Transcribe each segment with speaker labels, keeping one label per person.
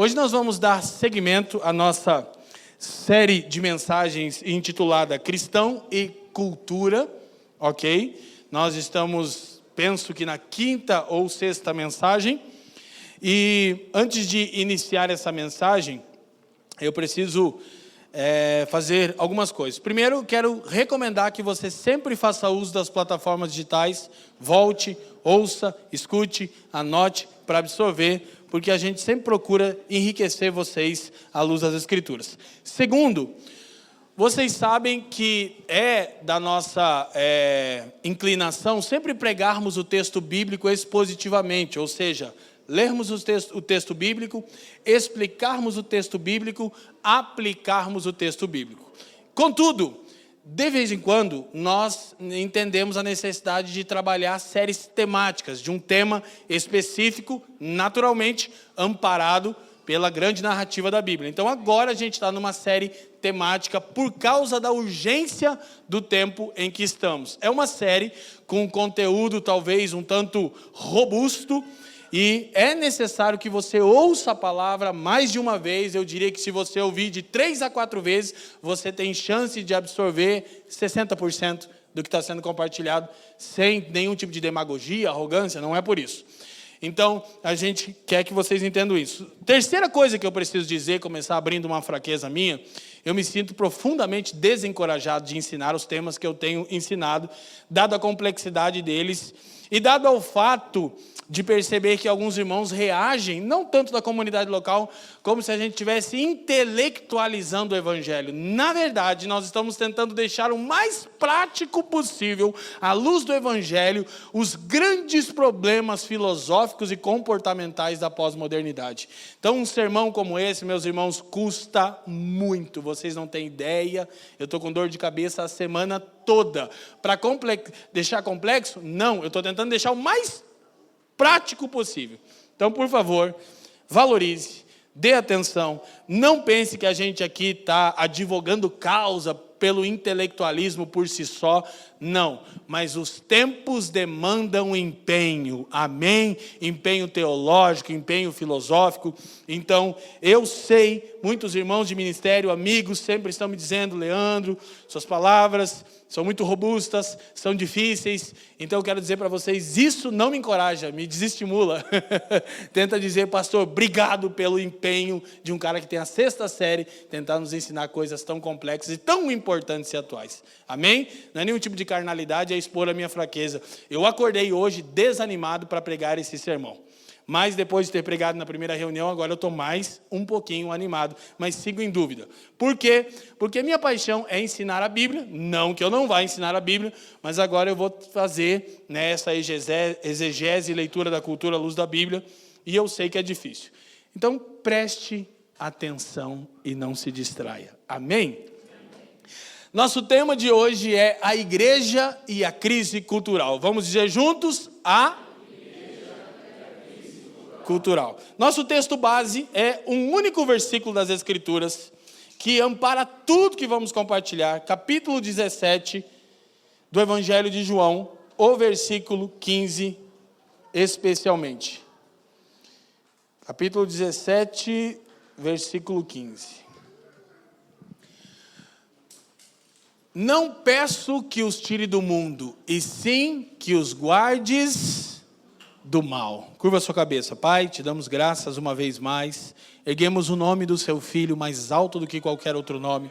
Speaker 1: Hoje nós vamos dar seguimento à nossa série de mensagens intitulada Cristão e Cultura, ok? Nós estamos, penso que na quinta ou sexta mensagem, e antes de iniciar essa mensagem, eu preciso fazer algumas coisas. Primeiro, quero recomendar que você sempre faça uso das plataformas digitais, volte, ouça, escute, anote para absorver, porque a gente sempre procura enriquecer vocês à luz das Escrituras. Segundo, vocês sabem que é da nossa inclinação sempre pregarmos o texto bíblico expositivamente, ou seja, lermos o texto bíblico, explicarmos o texto bíblico, aplicarmos o texto bíblico. Contudo, de vez em quando, nós entendemos a necessidade de trabalhar séries temáticas, de um tema específico, naturalmente amparado pela grande narrativa da Bíblia. Então agora a gente está numa série temática por causa da urgência do tempo em que estamos. É uma série com conteúdo talvez um tanto robusto, e é necessário que você ouça a palavra mais de uma vez. Eu diria que se você ouvir de 3 a 4 vezes, você tem chance de absorver 60% do que está sendo compartilhado, sem nenhum tipo de demagogia, arrogância, não é por isso. Então, a gente quer que vocês entendam isso. Terceira coisa que eu preciso dizer, começar abrindo uma fraqueza minha, eu me sinto profundamente desencorajado de ensinar os temas que eu tenho ensinado, dado a complexidade deles, e dado ao fato de perceber que alguns irmãos reagem, não tanto da comunidade local, como se a gente estivesse intelectualizando o Evangelho. Na verdade, nós estamos tentando deixar o mais prático possível, à luz do Evangelho, os grandes problemas filosóficos e comportamentais da pós-modernidade. Então, um sermão como esse, meus irmãos, custa muito. Vocês não têm ideia. Eu estou com dor de cabeça a semana toda. Para deixar complexo? Não, eu estou tentando deixar o mais prático possível. Então, por favor, valorize, dê atenção, não pense que a gente aqui está advogando causa pelo intelectualismo por si só, não, mas os tempos demandam empenho, amém? Empenho teológico, empenho filosófico. Então, eu sei, muitos irmãos de ministério, amigos, sempre estão me dizendo: Leandro, suas palavras são muito robustas, são difíceis. Então eu quero dizer para vocês, isso não me encoraja, me desestimula. Tenta dizer: pastor, obrigado pelo empenho de um cara que tem a 6ª série, tentar nos ensinar coisas tão complexas e tão importantes e atuais. Amém? Não é nenhum tipo de carnalidade, é expor a minha fraqueza. Eu acordei hoje desanimado para pregar esse sermão. Mas depois de ter pregado na primeira reunião, agora eu estou mais um pouquinho animado, mas sigo em dúvida. Por quê? Porque minha paixão é ensinar a Bíblia, não que eu não vá ensinar a Bíblia, mas agora eu vou fazer essa exegese e leitura da cultura à luz da Bíblia, e eu sei que é difícil. Então preste atenção e não se distraia. Amém? Nosso tema de hoje é a igreja e a crise cultural. Vamos dizer juntos: cultural. Nosso texto base é um único versículo das Escrituras que ampara tudo que vamos compartilhar. Capítulo 17 do Evangelho de João, o versículo 15 especialmente. Capítulo 17, versículo 15. Não peço que os tire do mundo, e sim que os guardes do mal. Curva a sua cabeça. Pai, te damos graças uma vez mais. Erguemos o nome do seu Filho mais alto do que qualquer outro nome.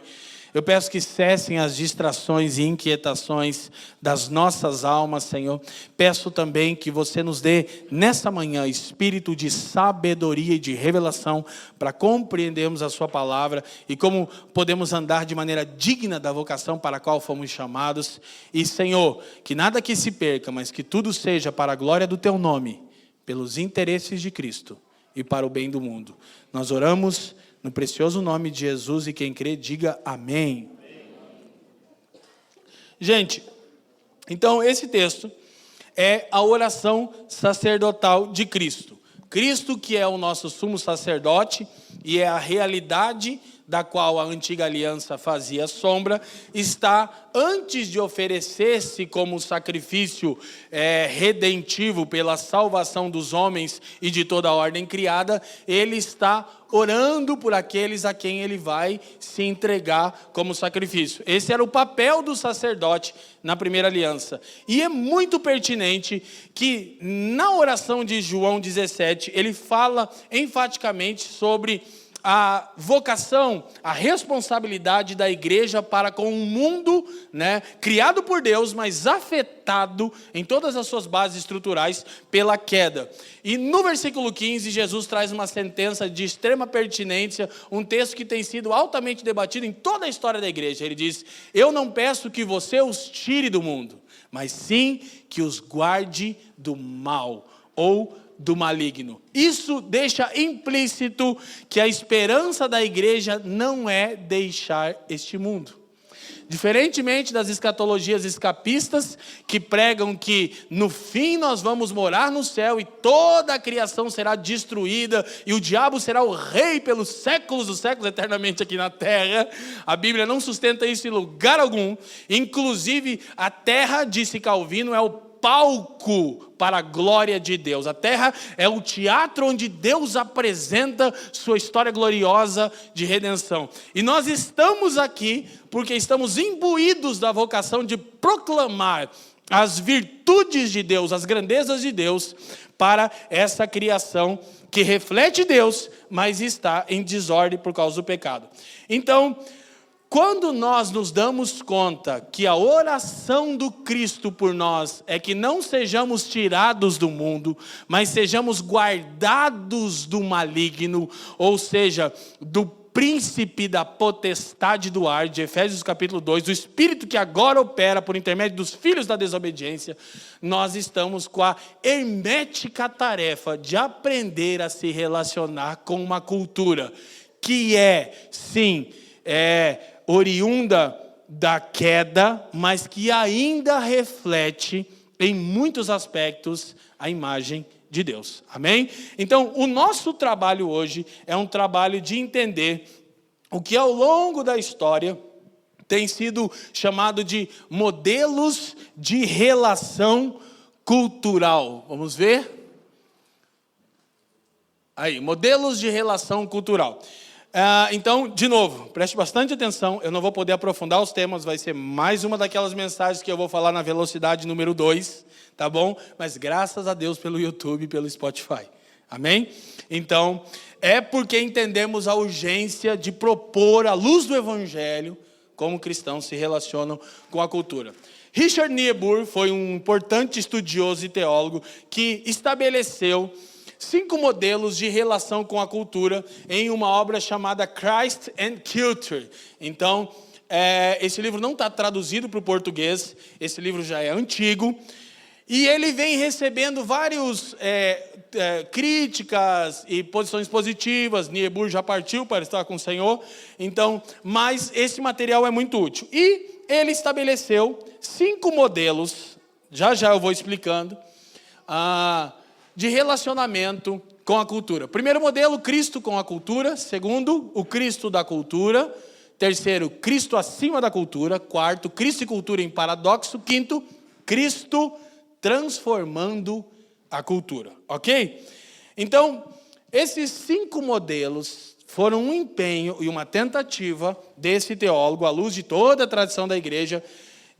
Speaker 1: Eu peço que cessem as distrações e inquietações das nossas almas, Senhor. Peço também que você nos dê, nessa manhã, espírito de sabedoria e de revelação para compreendermos a sua palavra e como podemos andar de maneira digna da vocação para a qual fomos chamados. E, Senhor, que nada aqui se perca, mas que tudo seja para a glória do teu nome, pelos interesses de Cristo e para o bem do mundo. Nós oramos no precioso nome de Jesus, e quem crê, diga amém. Gente, então esse texto é a oração sacerdotal de Cristo. Cristo, que é o nosso sumo sacerdote e é a realidade da qual a antiga aliança fazia sombra, está, antes de oferecer-se como sacrifício redentivo pela salvação dos homens e de toda a ordem criada, ele está orando por aqueles a quem ele vai se entregar como sacrifício. Esse era o papel do sacerdote na primeira aliança. E é muito pertinente que na oração de João 17, ele fala enfaticamente sobre a vocação, a responsabilidade da igreja para com um mundo, criado por Deus, mas afetado em todas as suas bases estruturais pela queda. E no versículo 15, Jesus traz uma sentença de extrema pertinência, um texto que tem sido altamente debatido em toda a história da igreja. Ele diz: eu não peço que você os tire do mundo, mas sim que os guarde do mal, ou do maligno. Isso deixa implícito que a esperança da igreja não é deixar este mundo. Diferentemente das escatologias escapistas, que pregam que no fim nós vamos morar no céu e toda a criação será destruída e o diabo será o rei pelos séculos dos séculos eternamente aqui na terra, a Bíblia não sustenta isso em lugar algum. Inclusive a terra, disse Calvino, é o palco para a glória de Deus. A terra é o teatro onde Deus apresenta sua história gloriosa de redenção. E nós estamos aqui porque estamos imbuídos da vocação de proclamar as virtudes de Deus, as grandezas de Deus para essa criação que reflete Deus, mas está em desordem por causa do pecado. Então, quando nós nos damos conta que a oração do Cristo por nós é que não sejamos tirados do mundo, mas sejamos guardados do maligno, ou seja, do príncipe da potestade do ar, de Efésios capítulo 2, do espírito que agora opera por intermédio dos filhos da desobediência, nós estamos com a hermética tarefa de aprender a se relacionar com uma cultura que oriunda da queda, mas que ainda reflete em muitos aspectos a imagem de Deus. Amém? Então, o nosso trabalho hoje é um trabalho de entender o que ao longo da história tem sido chamado de modelos de relação cultural. Vamos ver? Aí, modelos de relação cultural. Então, de novo, preste bastante atenção, eu não vou poder aprofundar os temas, vai ser mais uma daquelas mensagens que eu vou falar na velocidade número 2, tá bom? Mas graças a Deus pelo YouTube e pelo Spotify, amém? Então, é porque entendemos a urgência de propor, à luz do Evangelho, como cristãos se relacionam com a cultura. Richard Niebuhr foi um importante estudioso e teólogo que estabeleceu 5 modelos de relação com a cultura em uma obra chamada Christ and Culture. Então, esse livro não está traduzido para o português, esse livro já é antigo, e ele vem recebendo várias críticas e posições positivas. Niebuhr já partiu para estar com o Senhor, então, mas esse material é muito útil. E ele estabeleceu 5 modelos, já eu vou explicando, de relacionamento com a cultura. Primeiro modelo, Cristo com a cultura. Segundo, o Cristo da cultura. Terceiro, Cristo acima da cultura. Quarto, Cristo e cultura em paradoxo. Quinto, Cristo transformando a cultura. Ok? Então, esses 5 modelos foram um empenho e uma tentativa desse teólogo, à luz de toda a tradição da igreja,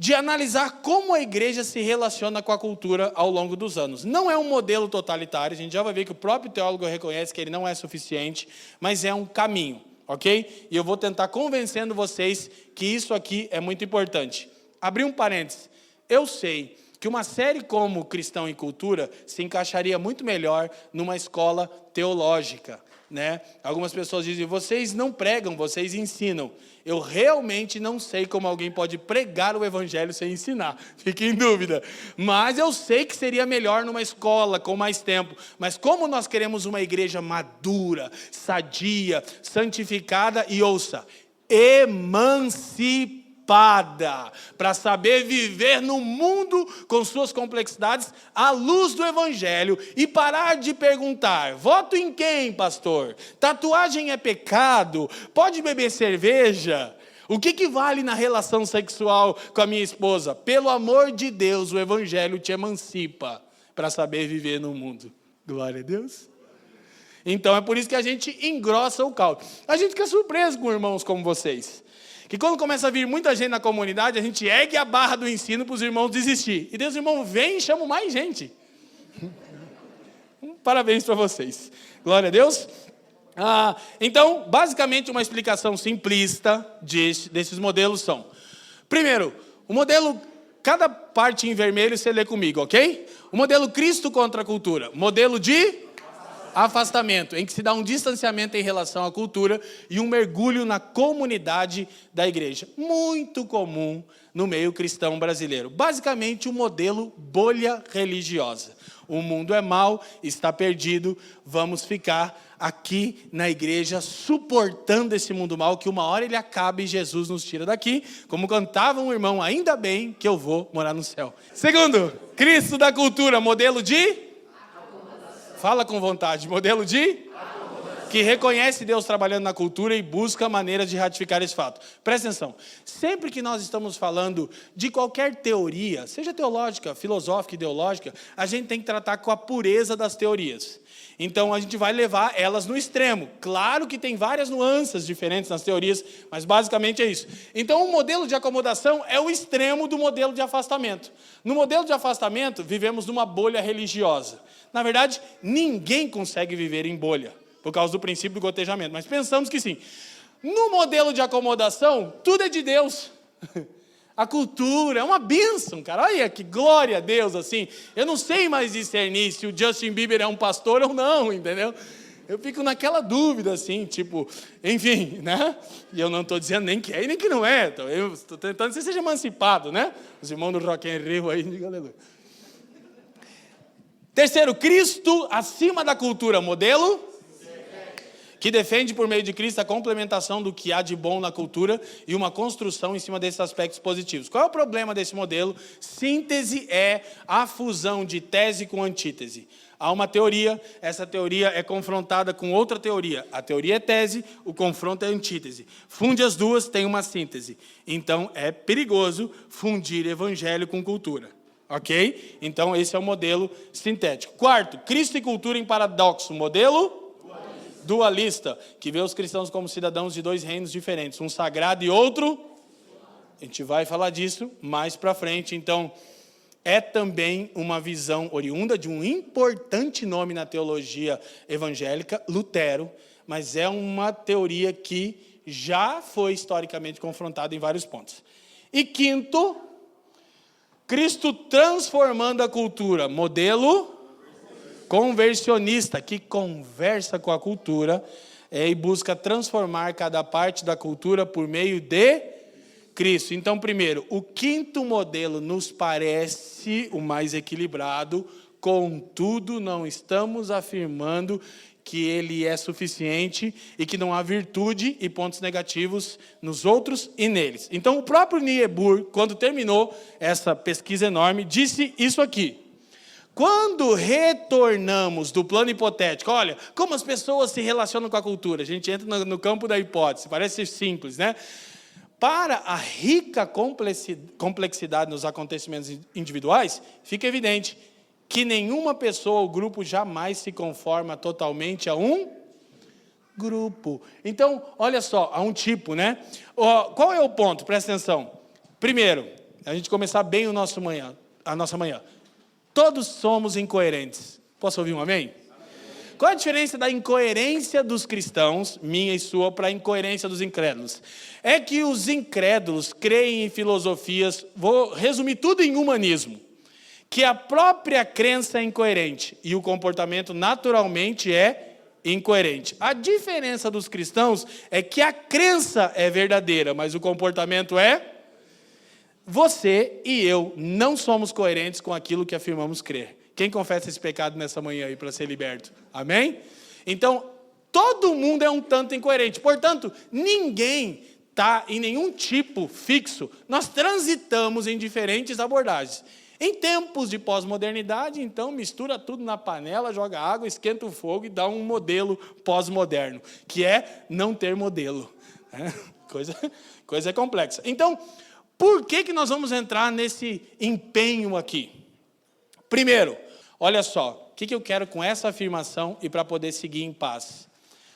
Speaker 1: de analisar como a igreja se relaciona com a cultura ao longo dos anos. Não é um modelo totalitário, a gente já vai ver que o próprio teólogo reconhece que ele não é suficiente, mas é um caminho, ok? E eu vou tentar convencendo vocês que isso aqui é muito importante. Abri um parênteses. Eu sei que uma série como Cristão e Cultura se encaixaria muito melhor numa escola teológica, né? Algumas pessoas dizem, vocês não pregam, vocês ensinam. Eu realmente não sei como alguém pode pregar o evangelho sem ensinar. Fique em dúvida. Mas eu sei que seria melhor numa escola com mais tempo. Mas como nós queremos uma igreja madura, sadia, santificada e ouça, emancipada. espada para saber viver no mundo com suas complexidades à luz do Evangelho e parar de perguntar: voto em quem, pastor? Tatuagem é pecado? Pode beber cerveja? O que vale na relação sexual com a minha esposa? Pelo amor de Deus, o Evangelho te emancipa para saber viver no mundo. Glória a Deus. Então é por isso que a gente engrossa o caldo. A gente fica surpreso com irmãos como vocês. Que quando começa a vir muita gente na comunidade, a gente ergue a barra do ensino para os irmãos desistir. E Deus, irmão, vem e chama mais gente. Parabéns para vocês. Glória a Deus. Então, basicamente, uma explicação simplista desses modelos são: primeiro, o modelo, cada parte em vermelho você lê comigo, ok? O modelo Cristo contra a cultura. Modelo de afastamento, em que se dá um distanciamento em relação à cultura e um mergulho na comunidade da igreja. Muito comum no meio cristão brasileiro. Basicamente, o modelo bolha religiosa. O mundo é mau, está perdido, vamos ficar aqui na igreja suportando esse mundo mau, que uma hora ele acaba e Jesus nos tira daqui. Como cantava um irmão: ainda bem que eu vou morar no céu. Segundo, Cristo da cultura, modelo de... Fala com vontade. Modelo de... que reconhece Deus trabalhando na cultura e busca maneiras de ratificar esse fato. Presta atenção. Sempre que nós estamos falando de qualquer teoria, seja teológica, filosófica, ideológica, a gente tem que tratar com a pureza das teorias. Então, a gente vai levar elas no extremo. Claro que tem várias nuances diferentes nas teorias, mas basicamente é isso. Então, o modelo de acomodação é o extremo do modelo de afastamento. No modelo de afastamento, vivemos numa bolha religiosa. Na verdade, ninguém consegue viver em bolha, por causa do princípio do gotejamento. Mas pensamos que sim. No modelo de acomodação, tudo é de Deus. A cultura é uma bênção, cara. Olha que glória a Deus, assim. Eu não sei mais discernir se o Justin Bieber é um pastor ou não, entendeu? Eu fico naquela dúvida, assim, tipo, enfim, né? E eu não estou dizendo nem que é e nem que não é. Então, eu estou tentando que você seja emancipado, né? Os irmãos do Rock in Rio aí, diga aleluia. Terceiro, Cristo acima da cultura, modelo que defende por meio de Cristo a complementação do que há de bom na cultura e uma construção em cima desses aspectos positivos. Qual é o problema desse modelo? Síntese é a fusão de tese com antítese. Há uma teoria, essa teoria é confrontada com outra teoria. A teoria é tese, o confronto é antítese. Funde as duas, tem uma síntese. Então, é perigoso fundir evangelho com cultura. Ok? Então, esse é o modelo sintético. Quarto, Cristo e cultura em paradoxo. Modelo dualista, que vê os cristãos como cidadãos de dois reinos diferentes. Um sagrado e outro... A gente vai falar disso mais para frente. Então, é também uma visão oriunda de um importante nome na teologia evangélica, Lutero, mas é uma teoria que já foi historicamente confrontada em vários pontos. E quinto, Cristo transformando a cultura, modelo conversionista, que conversa com a cultura e busca transformar cada parte da cultura por meio de Cristo. Então, primeiro, o quinto modelo nos parece o mais equilibrado, contudo, não estamos afirmando que ele é suficiente e que não há virtude e pontos negativos nos outros e neles. Então, o próprio Niebuhr, quando terminou essa pesquisa enorme, disse isso aqui: quando retornamos do plano hipotético, olha, como as pessoas se relacionam com a cultura, a gente entra no campo da hipótese, parece simples, né? Para a rica complexidade nos acontecimentos individuais, fica evidente que nenhuma pessoa ou grupo jamais se conforma totalmente a um grupo. Então, olha só, a um tipo, né? Qual é o ponto? Presta atenção. Primeiro, a gente começar bem a nossa manhã. Todos somos incoerentes. Posso ouvir um amém? Qual a diferença da incoerência dos cristãos, minha e sua, para a incoerência dos incrédulos? É que os incrédulos creem em filosofias, vou resumir tudo em humanismo, que a própria crença é incoerente e o comportamento naturalmente é incoerente. A diferença dos cristãos é que a crença é verdadeira, mas o comportamento é... Você e eu não somos coerentes com aquilo que afirmamos crer. Quem confessa esse pecado nessa manhã aí para ser liberto? Amém? Então, todo mundo é um tanto incoerente. Portanto, ninguém está em nenhum tipo fixo. Nós transitamos em diferentes abordagens. Em tempos de pós-modernidade, então, mistura tudo na panela, joga água, esquenta o fogo e dá um modelo pós-moderno, que é não ter modelo. Coisa complexa. Então, por que nós vamos entrar nesse empenho aqui? Primeiro, olha só, o que eu quero com essa afirmação e para poder seguir em paz?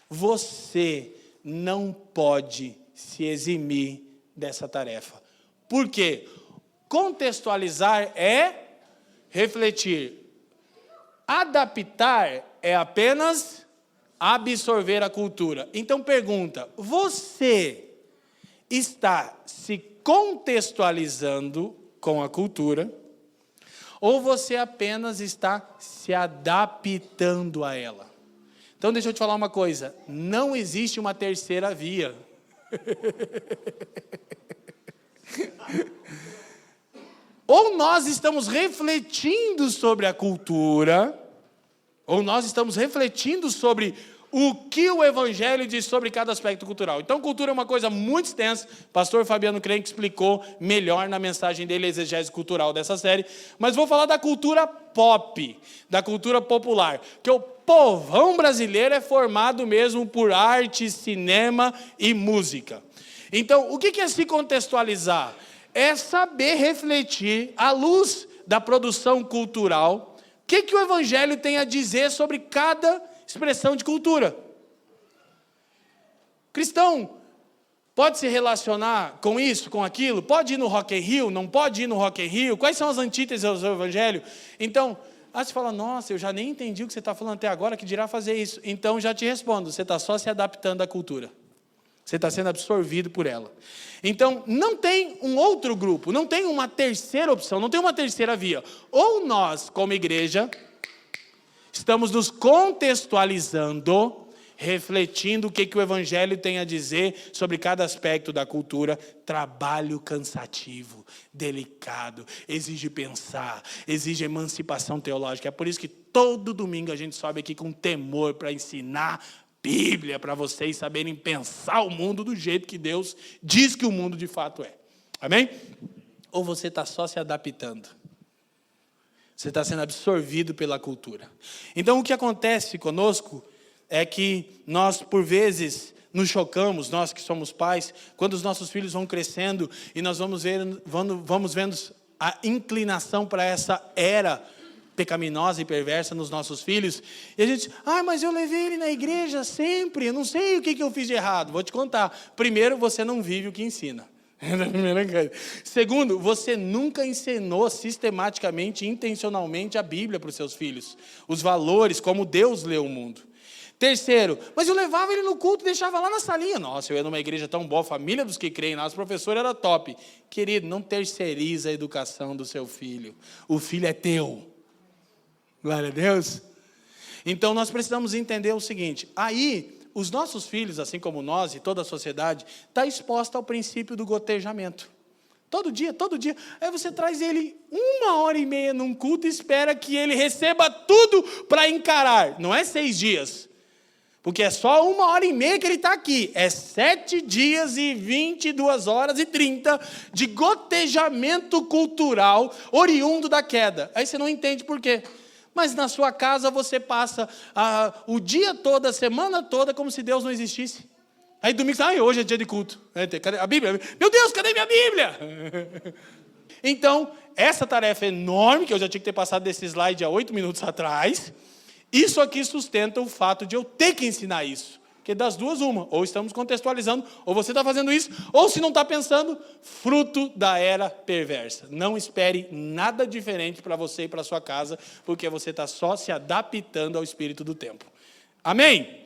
Speaker 1: Você não pode se eximir dessa tarefa. Por quê? Contextualizar é refletir. Adaptar é apenas absorver a cultura. Então pergunta, você está se contextualizando com a cultura ou você apenas está se adaptando a ela? Então deixa eu te falar uma coisa, não existe uma terceira via. Ou nós estamos refletindo sobre a cultura, ou nós estamos refletindo sobre o que o Evangelho diz sobre cada aspecto cultural. Então, cultura é uma coisa muito extensa. Pastor Fabiano Crenque explicou melhor na mensagem dele, a exegese cultural dessa série. Mas vou falar da cultura pop, da cultura popular. Que o povão brasileiro é formado mesmo por arte, cinema e música. Então, o que é se contextualizar? É saber refletir, à luz da produção cultural, o que o Evangelho tem a dizer sobre cada expressão de cultura. Cristão pode se relacionar com isso, com aquilo? Pode ir no Rock in Rio? Não pode ir no Rock in Rio? Quais são as antíteses ao Evangelho? Então, você fala, nossa, eu já nem entendi o que você está falando até agora, que dirá fazer isso. Então, já te respondo, você está só se adaptando à cultura. Você está sendo absorvido por ela. Então, não tem um outro grupo, não tem uma terceira opção, não tem uma terceira via. Ou nós, como igreja, estamos nos contextualizando, refletindo o que o Evangelho tem a dizer sobre cada aspecto da cultura. Trabalho cansativo, delicado, exige pensar, exige emancipação teológica. É por isso que todo domingo a gente sobe aqui com temor para ensinar Bíblia, para vocês saberem pensar o mundo do jeito que Deus diz que o mundo de fato é. Amém? Ou você está só se adaptando? Você está sendo absorvido pela cultura. Então, o que acontece conosco é que nós, por vezes, nos chocamos, nós que somos pais, quando os nossos filhos vão crescendo e nós vamos vendo a inclinação para essa era pecaminosa e perversa nos nossos filhos, e a gente, mas eu levei ele na igreja sempre, eu não sei o que eu fiz de errado. Vou te contar. Primeiro, você não vive o que ensina. Segundo, você nunca ensinou sistematicamente, intencionalmente a Bíblia para os seus filhos, os valores, como Deus lê o mundo. Terceiro, mas eu levava ele no culto e deixava lá na salinha. Nossa, eu ia numa igreja tão boa, família dos que creem, nosso professor era top. Querido, não terceiriza a educação do seu filho. O filho é teu. Glória a Deus. Então, nós precisamos entender o seguinte. Aí, os nossos filhos, assim como nós e toda a sociedade, está exposta ao princípio do gotejamento. Todo dia. Aí você traz ele 1h30 num culto e espera que ele receba tudo para encarar. Não é 6 dias. Porque é só 1h30 que ele está aqui. É 7 dias e 22h30 de gotejamento cultural oriundo da queda. Aí você não entende por quê. Mas na sua casa você passa o dia todo, a semana toda, como se Deus não existisse. Aí domingo, hoje é dia de culto. Cadê a Bíblia? Meu Deus, cadê minha Bíblia? Então, essa tarefa enorme, que eu já tinha que ter passado desse slide há 8 minutos atrás, isso aqui sustenta o fato de eu ter que ensinar isso. Porque das duas, uma. Ou estamos contextualizando, ou você está fazendo isso, ou se não está pensando, fruto da era perversa. Não espere nada diferente para você e para sua casa, porque você está só se adaptando ao espírito do tempo. Amém?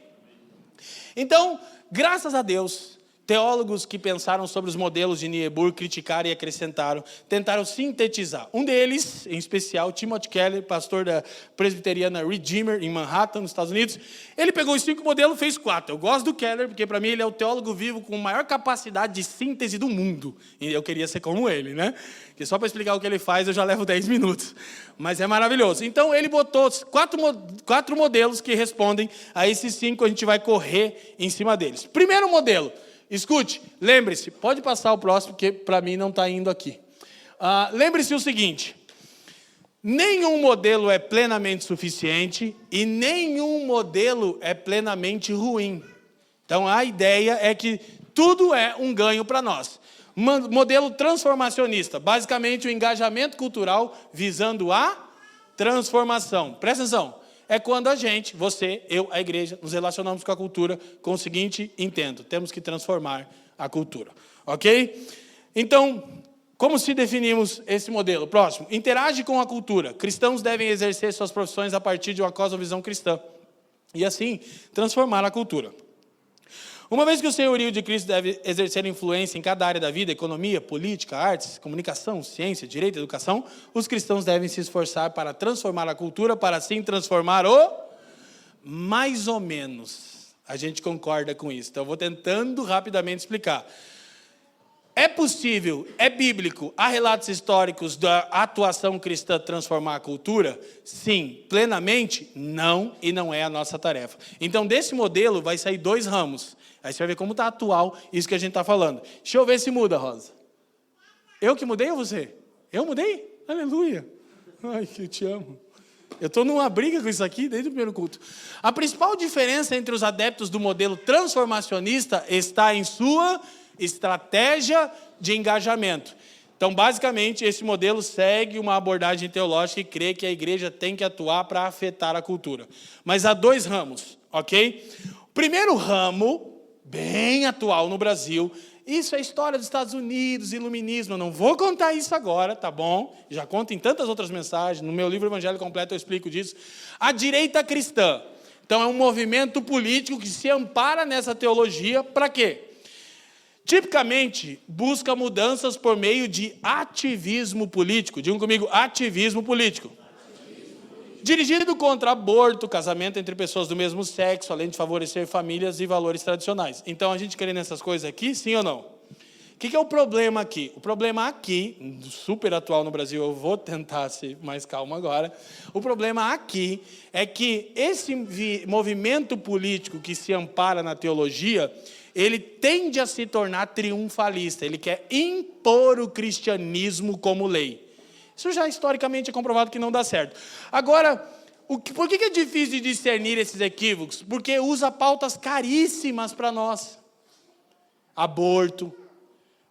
Speaker 1: Então, graças a Deus, teólogos que pensaram sobre os modelos de Niebuhr criticaram e acrescentaram, tentaram sintetizar. Um deles, em especial, Timothy Keller, pastor da presbiteriana Redeemer, em Manhattan, nos Estados Unidos, ele pegou os 5 modelos e fez 4. Eu gosto do Keller, porque para mim ele é o teólogo vivo com maior capacidade de síntese do mundo. E eu queria ser como ele, né? Porque só para explicar o que ele faz, eu já levo 10 minutos. Mas é maravilhoso. Então, ele botou 4 modelos que respondem a esses 5, a gente vai correr em cima deles. Primeiro modelo, Escute, lembre-se, pode passar o próximo, porque para mim não está indo aqui. Lembre-se o seguinte, nenhum modelo é plenamente suficiente e nenhum modelo é plenamente ruim. Então a ideia é que tudo é um ganho para nós. Modelo transformacionista, basicamente o engajamento cultural visando a transformação. Presta atenção, é quando a gente, você, eu, a igreja, nos relacionamos com a cultura com o seguinte intento: temos que transformar a cultura, ok? Então, como se definimos esse modelo? Próximo, interage com a cultura. Cristãos devem exercer suas profissões a partir de uma cosmovisão cristã e assim transformar a cultura. Uma vez que o senhorio de Cristo deve exercer influência em cada área da vida, economia, política, artes, comunicação, ciência, direito, educação, os cristãos devem se esforçar para transformar a cultura, para assim transformar o mais ou menos. A gente concorda com isso. Então, eu vou tentando rapidamente explicar. É possível, é bíblico, há relatos históricos da atuação cristã transformar a cultura? Sim. Plenamente? Não, e não é a nossa tarefa. Então, desse modelo vai sair 2 ramos. Aí você vai ver como está atual isso que a gente está falando. Deixa eu ver se muda, Rosa. Eu que mudei ou você? Eu mudei? Aleluia. Ai, que eu te amo. Eu estou numa briga com isso aqui desde o primeiro culto. A principal diferença entre os adeptos do modelo transformacionista está em sua estratégia de engajamento. Então, basicamente, esse modelo segue uma abordagem teológica e crê que a igreja tem que atuar para afetar a cultura. Mas há 2 ramos, ok? O primeiro ramo, bem atual no Brasil, isso é história dos Estados Unidos, iluminismo. Eu não vou contar isso agora, tá bom? Já conto em tantas outras mensagens. No meu livro Evangelho Completo eu explico disso. A direita cristã. Então, é um movimento político que se ampara nessa teologia para quê? Tipicamente, busca mudanças por meio de ativismo político. Digam comigo, ativismo político. Dirigido contra aborto, casamento entre pessoas do mesmo sexo, além de favorecer famílias e valores tradicionais. Então, a gente quer nessas coisas aqui, sim ou não? O que é o problema aqui? O problema aqui, super atual no Brasil, eu vou tentar ser mais calmo agora. O problema aqui é que esse movimento político que se ampara na teologia, ele tende a se tornar triunfalista. Ele quer impor o cristianismo como lei. Isso já historicamente é comprovado que não dá certo. Agora, por que é difícil de discernir esses equívocos? Porque usa pautas caríssimas para nós. Aborto,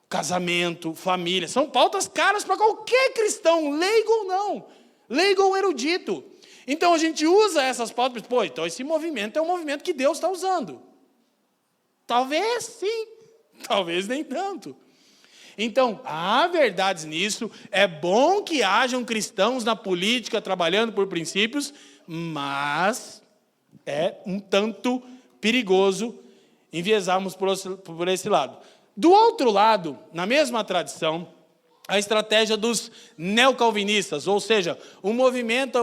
Speaker 1: casamento, família. São pautas caras para qualquer cristão, leigo ou não. Leigo ou erudito. Então a gente usa essas pautas. Pô, então esse movimento é um movimento que Deus está usando. Talvez sim, talvez nem tanto. Então, há verdades nisso, é bom que hajam cristãos na política trabalhando por princípios, mas é um tanto perigoso enviesarmos por esse lado. Do outro lado, na mesma tradição, a estratégia dos neocalvinistas, ou seja, um movimento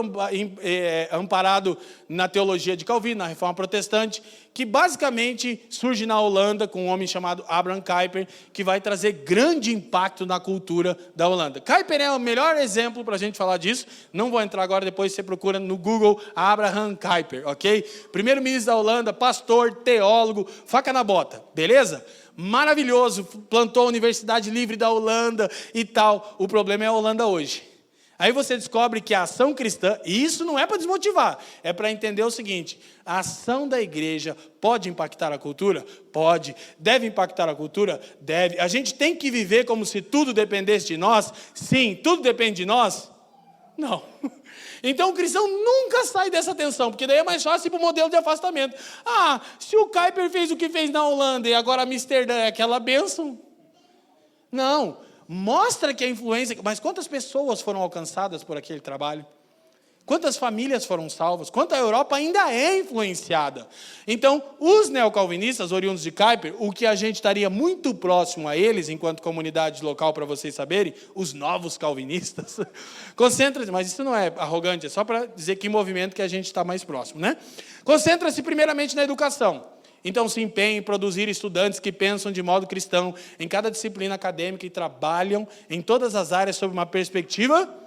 Speaker 1: amparado na teologia de Calvino, na Reforma Protestante, que basicamente surge na Holanda com um homem chamado Abraham Kuyper, que vai trazer grande impacto na cultura da Holanda. Kuyper é o melhor exemplo para a gente falar disso. Não vou entrar agora, depois você procura no Google Abraham Kuyper, ok? Primeiro-ministro da Holanda, pastor, teólogo, faca na bota, beleza? Maravilhoso, plantou a Universidade Livre da Holanda e tal. O problema é a Holanda hoje. Aí você descobre que a ação cristã, e isso não é para desmotivar, é para entender o seguinte: a ação da igreja pode impactar a cultura? Pode. Deve impactar a cultura? Deve. A gente tem que viver como se tudo dependesse de nós? Sim. Tudo depende de nós? Não. Então o cristão nunca sai dessa tensão, porque daí é mais fácil ir para o modelo de afastamento. Ah, se o Kuyper fez o que fez na Holanda e agora Amsterdã é aquela bênção. Não, mostra que a influência... Mas quantas pessoas foram alcançadas por aquele trabalho? Quantas famílias foram salvas? Quanta Europa ainda é influenciada? Então, os neocalvinistas, oriundos de Kuyper, o que a gente estaria muito próximo a eles, enquanto comunidade local, para vocês saberem, os novos calvinistas, concentra-se, mas isso não é arrogante, é só para dizer que movimento que a gente está mais próximo, né? Concentra-se primeiramente na educação. Então, se empenhe em produzir estudantes que pensam de modo cristão em cada disciplina acadêmica e trabalham em todas as áreas sob uma perspectiva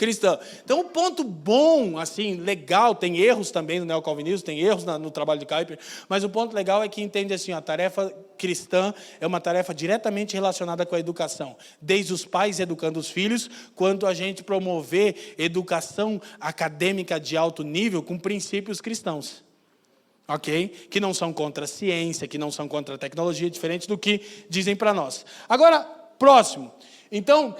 Speaker 1: cristã. Então, o ponto bom, assim, legal, tem erros também no neocalvinismo, tem erros no trabalho de Kuyper, mas o ponto legal é que entende assim, a tarefa cristã é uma tarefa diretamente relacionada com a educação, desde os pais educando os filhos, quanto a gente promover educação acadêmica de alto nível com princípios cristãos. Ok? Que não são contra a ciência, que não são contra a tecnologia, diferente do que dizem para nós. Agora, próximo. Então,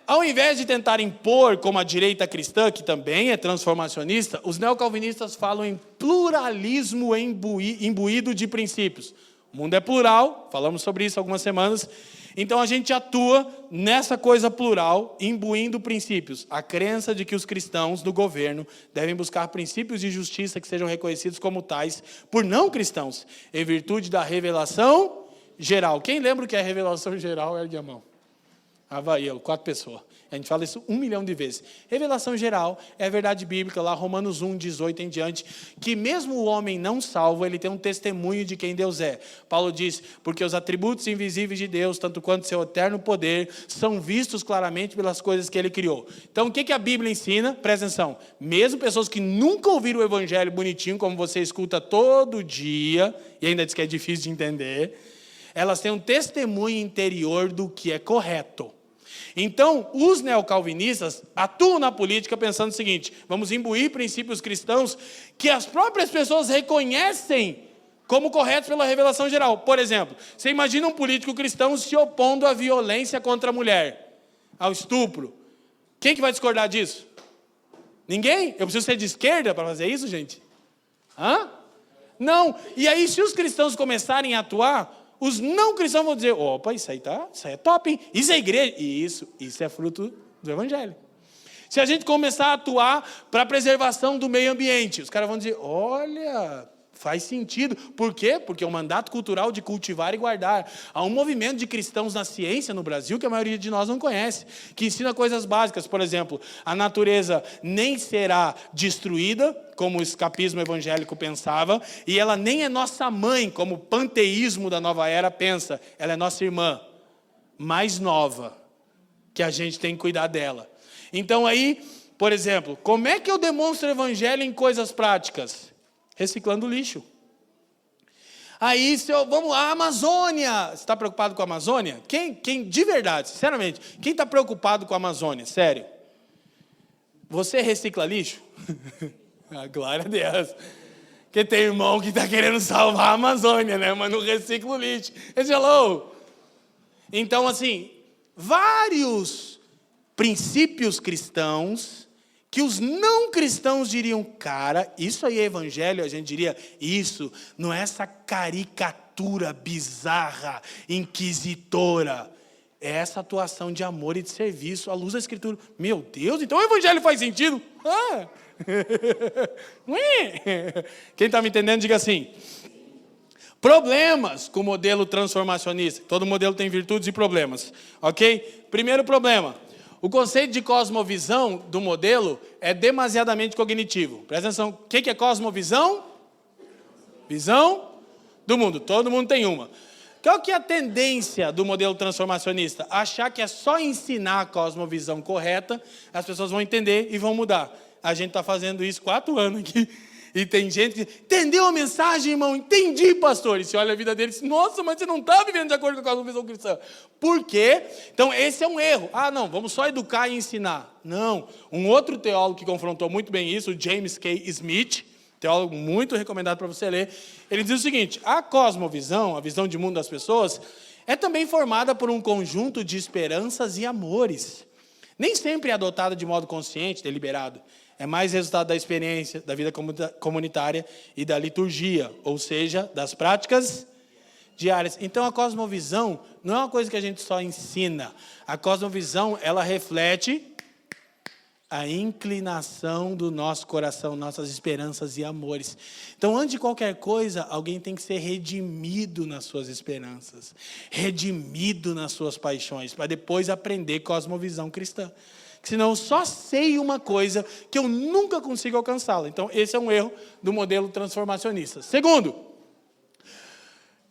Speaker 1: ao invés de tentar impor, como a direita cristã, que também é transformacionista, os neocalvinistas falam em pluralismo imbuído de princípios. O mundo é plural, falamos sobre isso há algumas semanas. Então a gente atua nessa coisa plural, imbuindo princípios. A crença de que os cristãos do governo devem buscar princípios de justiça que sejam reconhecidos como tais por não cristãos, em virtude da revelação geral. Quem lembra o que é revelação geral? Ergue a mão. Havaí, 4 pessoas. A gente fala isso 1 milhão de vezes. Revelação geral é a verdade bíblica, lá Romanos 1, 18 em diante, que mesmo o homem não salvo, ele tem um testemunho de quem Deus é. Paulo diz, porque os atributos invisíveis de Deus, tanto quanto seu eterno poder, são vistos claramente pelas coisas que ele criou. Então, o que a Bíblia ensina? Presta atenção. Mesmo pessoas que nunca ouviram o evangelho bonitinho, como você escuta todo dia, e ainda diz que é difícil de entender, elas têm um testemunho interior do que é correto. Então, os neocalvinistas atuam na política pensando o seguinte, vamos imbuir princípios cristãos que as próprias pessoas reconhecem como corretos pela revelação geral. Por exemplo, você imagina um político cristão se opondo à violência contra a mulher, ao estupro. Quem que vai discordar disso? Ninguém? Eu preciso ser de esquerda para fazer isso, gente? Hã? Não. E aí, se os cristãos começarem a atuar, os não cristãos vão dizer, opa, isso aí é top, hein? Isso é igreja. Isso é fruto do evangelho. Se a gente começar a atuar para a preservação do meio ambiente, os caras vão dizer, olha, faz sentido. Por quê? Porque é um mandato cultural de cultivar e guardar. Há um movimento de cristãos na ciência no Brasil que a maioria de nós não conhece, que ensina coisas básicas. Por exemplo, a natureza nem será destruída, como o escapismo evangélico pensava, e ela nem é nossa mãe, como o panteísmo da nova era pensa. Ela é nossa irmã, mais nova, que a gente tem que cuidar dela. Então aí, por exemplo, como é que eu demonstro o evangelho em coisas práticas? Reciclando lixo. Aí, vamos lá, Amazônia. Você está preocupado com a Amazônia? Quem, de verdade, sinceramente, quem está preocupado com a Amazônia? Sério? Você recicla lixo? Glória a Deus. Porque tem irmão que está querendo salvar a Amazônia, né? Mas não recicla o lixo. Hello. Então, assim, vários princípios cristãos que os não cristãos diriam, cara, isso aí é evangelho, a gente diria, isso não é essa caricatura bizarra, inquisitora, é essa atuação de amor e de serviço à luz da Escritura. Meu Deus, então o evangelho faz sentido? Quem está me entendendo, diga assim. Problemas com o modelo transformacionista. Todo modelo tem virtudes e problemas, ok? Primeiro problema. O conceito de cosmovisão do modelo é demasiadamente cognitivo. Presta atenção, o que é cosmovisão? Visão do mundo, todo mundo tem uma. Qual que é a tendência do modelo transformacionista? Achar que é só ensinar a cosmovisão correta, as pessoas vão entender e vão mudar. A gente está fazendo isso 4 anos aqui. E tem gente que, entendeu a mensagem, irmão? Entendi, pastor. E você olha a vida dele e diz, nossa, mas você não está vivendo de acordo com a cosmovisão cristã. Por quê? Então, esse é um erro. Não, vamos só educar e ensinar. Não. Um outro teólogo que confrontou muito bem isso, o James K. Smith, teólogo muito recomendado para você ler, ele diz o seguinte, a cosmovisão, a visão de mundo das pessoas, é também formada por um conjunto de esperanças e amores. Nem sempre é adotada de modo consciente, deliberado. É mais resultado da experiência, da vida comunitária e da liturgia, ou seja, das práticas diárias. Então, a cosmovisão não é uma coisa que a gente só ensina. A cosmovisão, ela reflete a inclinação do nosso coração, nossas esperanças e amores. Então, antes de qualquer coisa, alguém tem que ser redimido nas suas esperanças, redimido nas suas paixões, para depois aprender cosmovisão cristã. Senão eu só sei uma coisa que eu nunca consigo alcançá-la. Então, esse é um erro do modelo transformacionista. Segundo,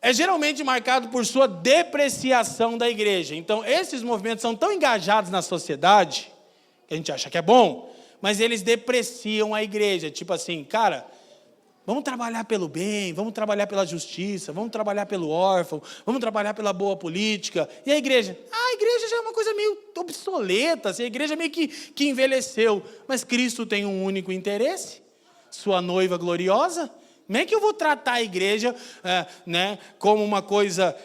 Speaker 1: é geralmente marcado por sua depreciação da igreja. Então, esses movimentos são tão engajados na sociedade que a gente acha que é bom, mas eles depreciam a igreja. Tipo assim, cara, vamos trabalhar pelo bem, vamos trabalhar pela justiça, vamos trabalhar pelo órfão, vamos trabalhar pela boa política. E a igreja? A igreja já é uma coisa meio obsoleta, assim, a igreja meio que envelheceu. Mas Cristo tem um único interesse, sua noiva gloriosa. Como é que eu vou tratar a igreja como uma coisa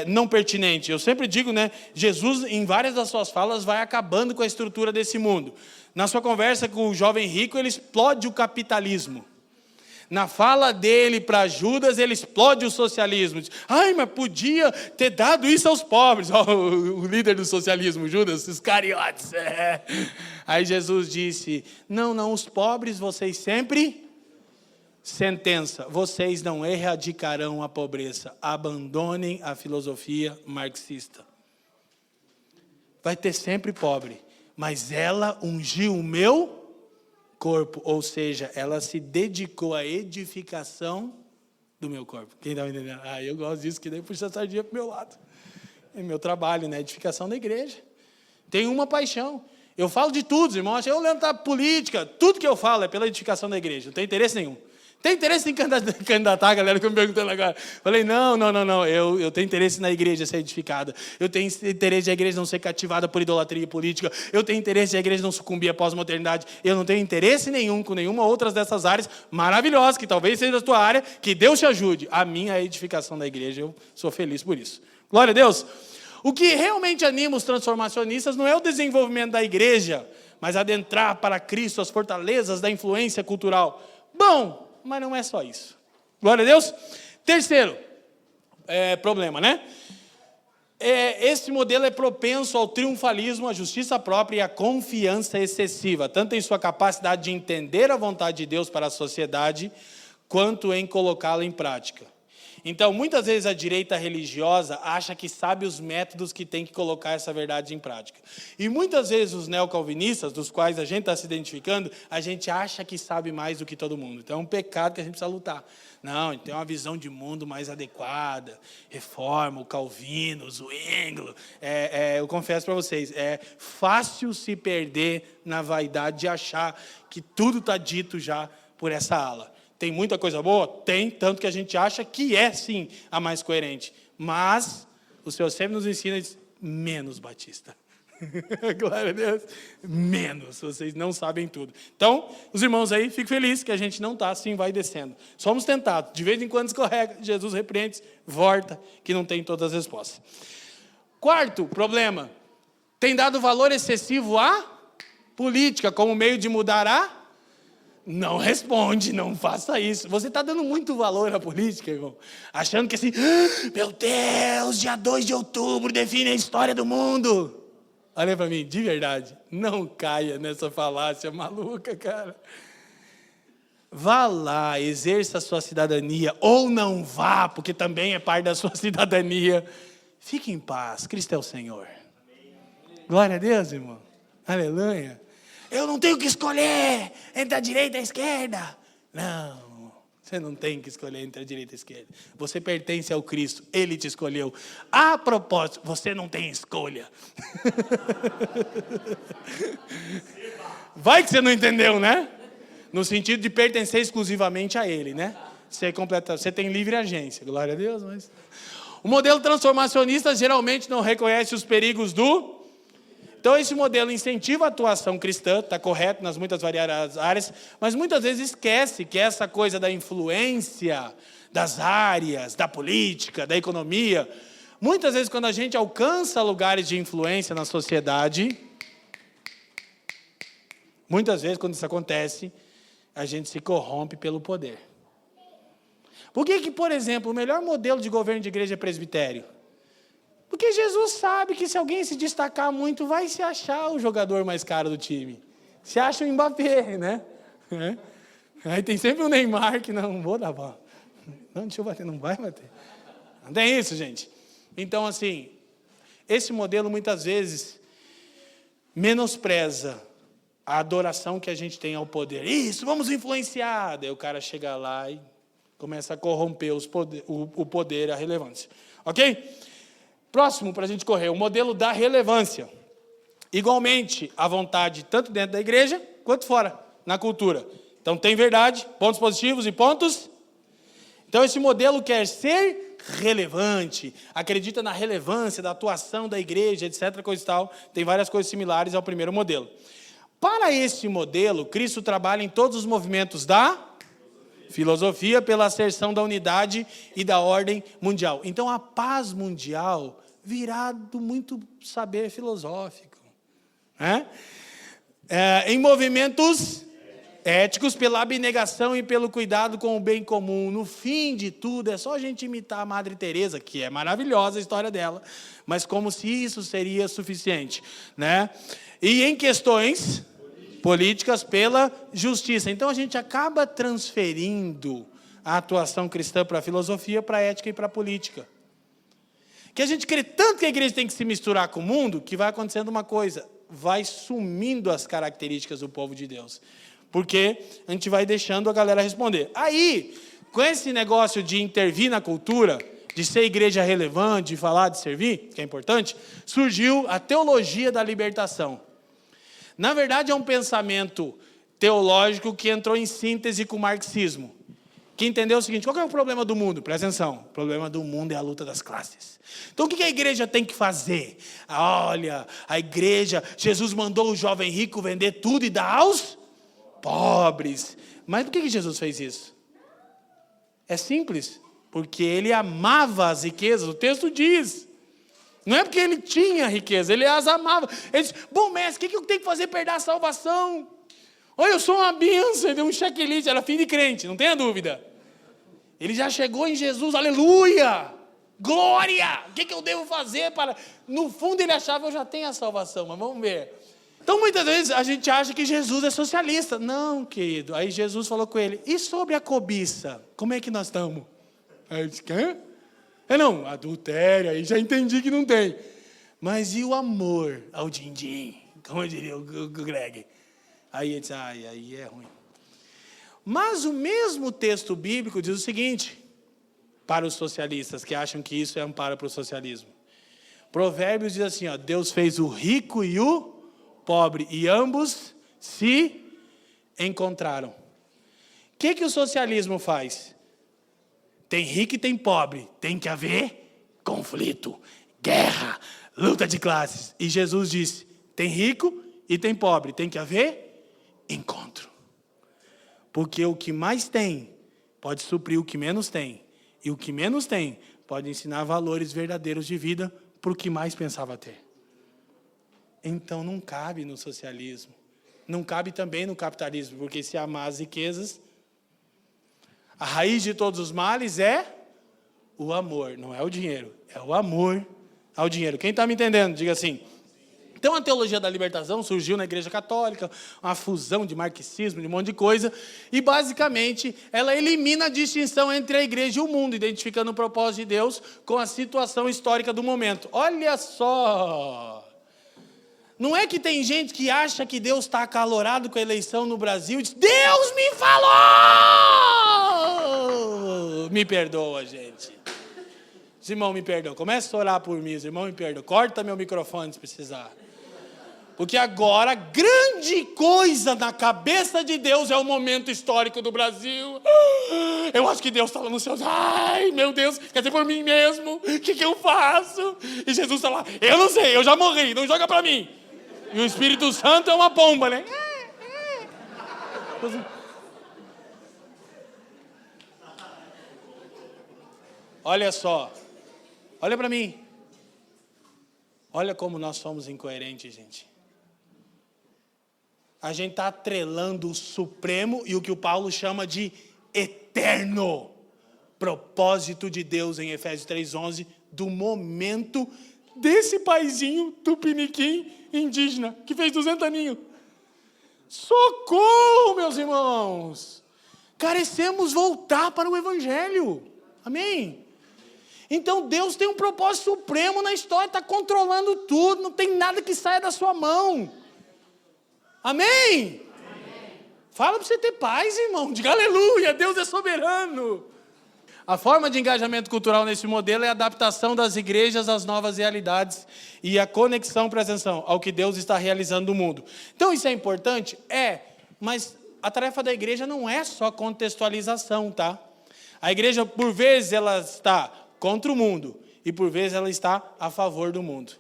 Speaker 1: não pertinente? Eu sempre digo, Jesus, em várias das suas falas, vai acabando com a estrutura desse mundo. Na sua conversa com o jovem rico, ele explode o capitalismo. Na fala dele para Judas, ele explode o socialismo. Diz, ai, mas podia ter dado isso aos pobres. O líder do socialismo, Judas, os cariotes. Aí Jesus disse, não, os pobres vocês sempre... Sentença, vocês não erradicarão a pobreza. Abandonem a filosofia marxista. Vai ter sempre pobre, mas ela ungiu o meu corpo, ou seja, ela se dedicou à edificação do meu corpo. Quem está me entendendo? Eu gosto disso, que daí puxa a sardinha para o meu lado. É meu trabalho, edificação da igreja. Tenho uma paixão. Eu falo de tudo, irmãos. Eu lembro da política, tudo que eu falo é pela edificação da igreja. Não tem interesse nenhum. Tem interesse em candidatar, galera, que me perguntando agora. Falei, não. Eu tenho interesse na igreja ser edificada. Eu tenho interesse de a igreja não ser cativada por idolatria política. Eu tenho interesse de a igreja não sucumbir à pós-modernidade. Eu não tenho interesse nenhum com nenhuma outra dessas áreas maravilhosas, que talvez seja a tua área, que Deus te ajude. A minha é a edificação da igreja, eu sou feliz por isso. Glória a Deus. O que realmente anima os transformacionistas não é o desenvolvimento da igreja, mas adentrar para Cristo as fortalezas da influência cultural. Bom, mas não é só isso. Glória a Deus. Terceiro problema, esse modelo é propenso ao triunfalismo, à justiça própria e à confiança excessiva, tanto em sua capacidade de entender a vontade de Deus para a sociedade, quanto em colocá-la em prática. Então, muitas vezes a direita religiosa acha que sabe os métodos que tem que colocar essa verdade em prática. E muitas vezes os neocalvinistas, dos quais a gente está se identificando, a gente acha que sabe mais do que todo mundo. Então é um pecado que a gente precisa lutar. Não, a gente tem uma visão de mundo mais adequada. Reforma, o Calvino, o Zwingli. Eu confesso para vocês, é fácil se perder na vaidade de achar que tudo está dito já por essa ala. Tem muita coisa boa? Tem, tanto que a gente acha que é, sim, a mais coerente. Mas o Senhor sempre nos ensina, diz, menos Batista. Glória a Deus. Menos, vocês não sabem tudo. Então, os irmãos aí, fiquem felizes que a gente não está assim, vai descendo. Somos tentados, de vez em quando escorrega, Jesus repreende, volta, que não tem todas as respostas. Quarto problema, tem dado valor excessivo à política como meio de mudar a... Não responde, não faça isso. Você está dando muito valor à política, irmão. Achando que assim, meu Deus, dia 2 de outubro define a história do mundo. Olha para mim, de verdade, não caia nessa falácia maluca, cara. Vá lá, exerça a sua cidadania, ou não vá, porque também é parte da sua cidadania. Fique em paz, Cristo é o Senhor. Glória a Deus, irmão. Aleluia. Eu não tenho que escolher entre a direita e a esquerda. Não, você não tem que escolher entre a direita e a esquerda. Você pertence ao Cristo, Ele te escolheu. A propósito, você não tem escolha. Vai que você não entendeu, No sentido de pertencer exclusivamente a Ele, Você tem livre agência, glória a Deus. Mas... O modelo transformacionista geralmente não reconhece os perigos do... Então, esse modelo incentiva a atuação cristã, está correto nas muitas variadas áreas, mas muitas vezes esquece que essa coisa da influência das áreas, da política, da economia, muitas vezes quando a gente alcança lugares de influência na sociedade, muitas vezes quando isso acontece, a gente se corrompe pelo poder. Por que, por exemplo, o melhor modelo de governo de igreja é presbitério? Porque Jesus sabe que se alguém se destacar muito, vai se achar o jogador mais caro do time. Se acha o Mbappé, Aí tem sempre o Neymar que não vou dar bola. Não, deixa eu bater, não vai bater. Não tem isso, gente. Então, assim, esse modelo muitas vezes menospreza a adoração que a gente tem ao poder. Isso, vamos influenciar. Daí o cara chega lá e começa a corromper o poder, a relevância. Ok? Próximo, para a gente correr, o modelo da relevância. igualmente à vontade tanto dentro da igreja quanto fora, na cultura. Então tem verdade, pontos positivos e pontos. Então esse modelo quer ser relevante, acredita na relevância da atuação da igreja, etc, coisa e tal. Tem várias coisas similares ao primeiro modelo. Para esse modelo, Cristo trabalha em todos os movimentos da filosofia pela asserção da unidade e da ordem mundial. Então a paz mundial virá do muito saber filosófico, né? Em movimentos éticos pela abnegação e pelo cuidado com o bem comum. No fim de tudo, é só a gente imitar a Madre Teresa, que é maravilhosa a história dela, mas como se isso seria suficiente, né? E em questões políticas pela justiça. Então a gente acaba transferindo a atuação cristã para a filosofia, para a ética e para a política. Que a gente crê tanto que a igreja tem que se misturar com o mundo, que vai acontecendo uma coisa, vai sumindo as características do povo de Deus. Porque a gente vai deixando a galera responder. Aí, com esse negócio de intervir na cultura, de ser igreja relevante, de falar, de servir, que é importante, surgiu a teologia da libertação. Na verdade, é um pensamento teológico que entrou em síntese com o marxismo. Que entendeu o seguinte: qual que é o problema do mundo? Presta atenção. O problema do mundo é a luta das classes. Então, o que a igreja tem que fazer? Olha, a igreja, Jesus mandou o jovem rico vender tudo e dar aos pobres. Mas por que Jesus fez isso? É simples. Porque ele amava as riquezas. O texto diz. Não é porque ele tinha riqueza, ele as amava. Ele disse: bom mestre, o que eu tenho que fazer para herdar a salvação? Olha, eu sou uma bênção. Ele deu um checklist, era fim de crente, não tenha dúvida. Ele já chegou em Jesus, aleluia, glória. O que eu devo fazer para... No fundo ele achava: eu já tenho a salvação, mas vamos ver. Então muitas vezes a gente acha que Jesus é socialista. Não, querido. Aí Jesus falou com ele: e sobre a cobiça? Como é que nós estamos? Aí ele disse: quê? Não, adultério, aí já entendi que não tem. Mas e o amor ao din-din? Como diria o Greg? Aí ele disse: aí é ruim. Mas o mesmo texto bíblico diz o seguinte, para os socialistas que acham que isso é amparo para o socialismo. Provérbios diz assim, ó: Deus fez o rico e o pobre, e ambos se encontraram. O que o socialismo faz? Tem rico e tem pobre. Tem que haver conflito, guerra, luta de classes. E Jesus disse: tem rico e tem pobre. Tem que haver encontro. Porque o que mais tem pode suprir o que menos tem. E o que menos tem pode ensinar valores verdadeiros de vida para o que mais pensava ter. Então não cabe no socialismo. Não cabe também no capitalismo. Porque se amar as riquezas... A raiz de todos os males é o amor, não é o dinheiro, é o amor ao dinheiro. Quem está me entendendo, diga assim. Então a teologia da libertação surgiu na Igreja Católica, uma fusão de marxismo, de um monte de coisa, e basicamente ela elimina a distinção entre a igreja e o mundo, identificando o propósito de Deus com a situação histórica do momento. Olha só! Não é que tem gente que acha que Deus está acalorado com a eleição no Brasil e diz: Deus me falou! Me perdoa, gente. Os irmãos me perdoam. Começa a orar por mim, os irmãos me perdoam. Corta meu microfone se precisar. Porque agora, grande coisa na cabeça de Deus é o momento histórico do Brasil. Eu acho que Deus está lá no céu. Ai, meu Deus, quer dizer, por mim mesmo, o que eu faço? E Jesus está lá: eu não sei, eu já morri, não joga para mim. E o Espírito Santo é uma bomba, né? Olha só. Olha para mim. Olha como nós somos incoerentes, gente. A gente está atrelando o supremo e o que o Paulo chama de eterno propósito de Deus em Efésios 3:11 do momento desse paizinho tupiniquim indígena que fez 200 aninhos. Socorro, meus irmãos! Carecemos voltar para o Evangelho. Amém? Então Deus tem um propósito supremo na história, está controlando tudo, não tem nada que saia da sua mão. Amém? Amém. Fala para você ter paz, irmão. Diga aleluia, Deus é soberano. A forma de engajamento cultural nesse modelo é a adaptação das igrejas às novas realidades e a conexão, presta atenção, ao que Deus está realizando no mundo. Então, isso é importante? Mas a tarefa da igreja não é só contextualização, tá? A igreja, por vezes, ela está contra o mundo e, por vezes, ela está a favor do mundo.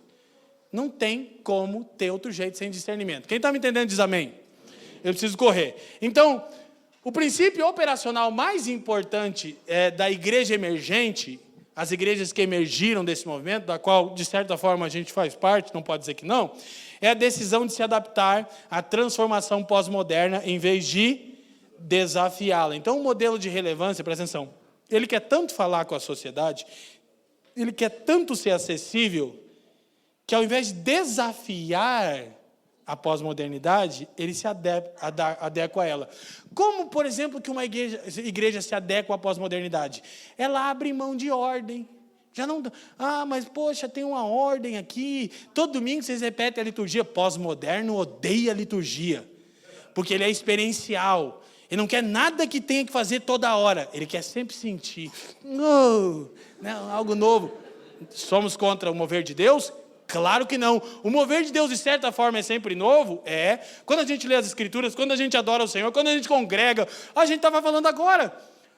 Speaker 1: Não tem como ter outro jeito sem discernimento. Quem está me entendendo diz amém. Eu preciso correr. Então, o princípio operacional mais importante da igreja emergente, as igrejas que emergiram desse movimento, da qual, de certa forma, a gente faz parte, não pode dizer que não, é a decisão de se adaptar à transformação pós-moderna em vez de desafiá-la. Então, o modelo de relevância, presta atenção, ele quer tanto falar com a sociedade, ele quer tanto ser acessível, que ao invés de desafiar a pós-modernidade, ele se adequa a ela. Como, por exemplo, que uma igreja se adequa à pós-modernidade? Ela abre mão de ordem. Já não, mas poxa, tem uma ordem aqui. Todo domingo vocês repetem a liturgia. Pós-moderno odeia a liturgia, porque ele é experiencial. Ele não quer nada que tenha que fazer toda hora. Ele quer sempre sentir. Algo novo. Somos contra o mover de Deus? Claro que não. O mover de Deus, de certa forma, é sempre novo? Quando a gente lê as Escrituras, quando a gente adora o Senhor, quando a gente congrega, a gente estava falando agora.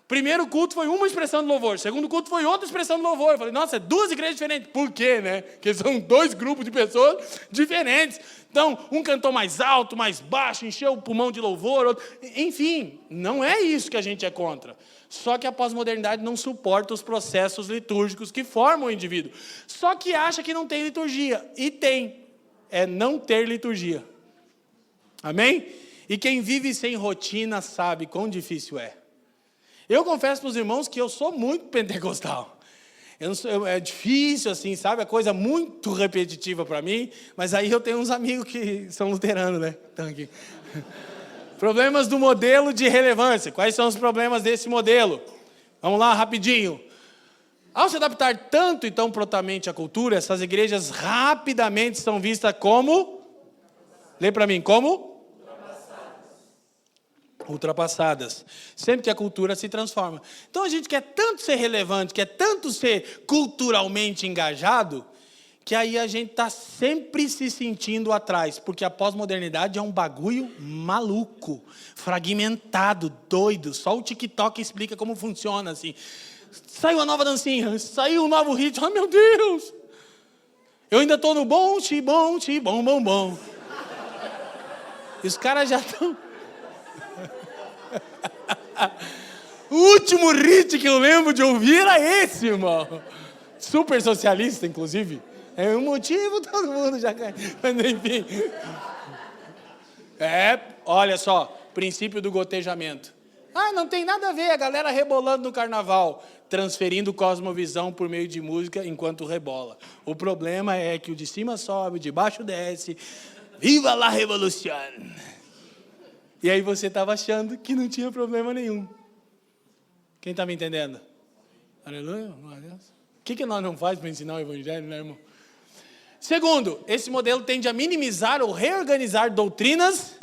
Speaker 1: Primeiro culto foi uma expressão de louvor, segundo culto foi outra expressão de louvor. Eu falei, nossa, 2 igrejas diferentes. Por quê, né? Porque são 2 grupos de pessoas diferentes. Então, um cantou mais alto, mais baixo, encheu o pulmão de louvor. Outro... Enfim, não é isso que a gente é contra. Só que a pós-modernidade não suporta os processos litúrgicos que formam o indivíduo. Só que acha que não tem liturgia. E tem. É não ter liturgia. Amém? E quem vive sem rotina sabe quão difícil é. Eu confesso para os irmãos que eu sou muito pentecostal. É difícil, assim, sabe? É coisa muito repetitiva para mim. Mas aí eu tenho uns amigos que são luteranos, né? Estão aqui. Problemas do modelo de relevância. Quais são os problemas desse modelo? Vamos lá, rapidinho. Ao se adaptar tanto e tão prontamente à cultura, essas igrejas rapidamente são vistas como... Lê para mim, como? Ultrapassadas. Sempre que a cultura se transforma. Então a gente quer tanto ser relevante, quer tanto ser culturalmente engajado, que aí a gente está sempre se sentindo atrás, porque a pós-modernidade é um bagulho maluco, fragmentado, doido. Só o TikTok explica como funciona, assim. Saiu uma nova dancinha, saiu um novo ritmo, ai meu Deus! Eu ainda estou no bom, bom, bom, bom. E os caras já estão... O último hit que eu lembro de ouvir era esse, irmão. Super socialista, inclusive. É um motivo, todo mundo já cai. Mas enfim. Olha só, princípio do gotejamento. Não tem nada a ver, a galera rebolando no carnaval, transferindo cosmovisão por meio de música enquanto rebola. O problema é que o de cima sobe, o de baixo desce. Viva la revolução! E aí você estava achando que não tinha problema nenhum. Quem está me entendendo? Aleluia, glória a Deus. O que nós não faz para ensinar o evangelho, né, irmão? Segundo, esse modelo tende a minimizar ou reorganizar doutrinas.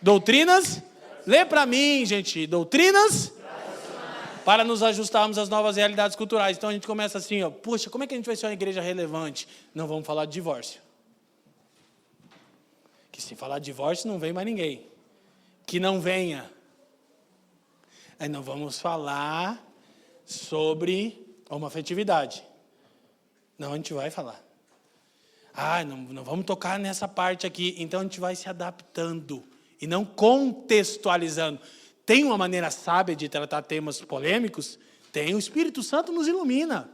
Speaker 1: Doutrinas. Lê para mim, gente. Doutrinas. Para nos ajustarmos às novas realidades culturais. Então a gente começa assim, puxa, como é que a gente vai ser uma igreja relevante? Não vamos falar de divórcio. Que se falar de divórcio não vem mais ninguém. Que não venha. Aí não vamos falar sobre homoafetividade. Não, a gente vai falar. Não vamos tocar nessa parte aqui. Então a gente vai se adaptando e não contextualizando. Tem uma maneira sábia de tratar temas polêmicos? Tem, o Espírito Santo nos ilumina.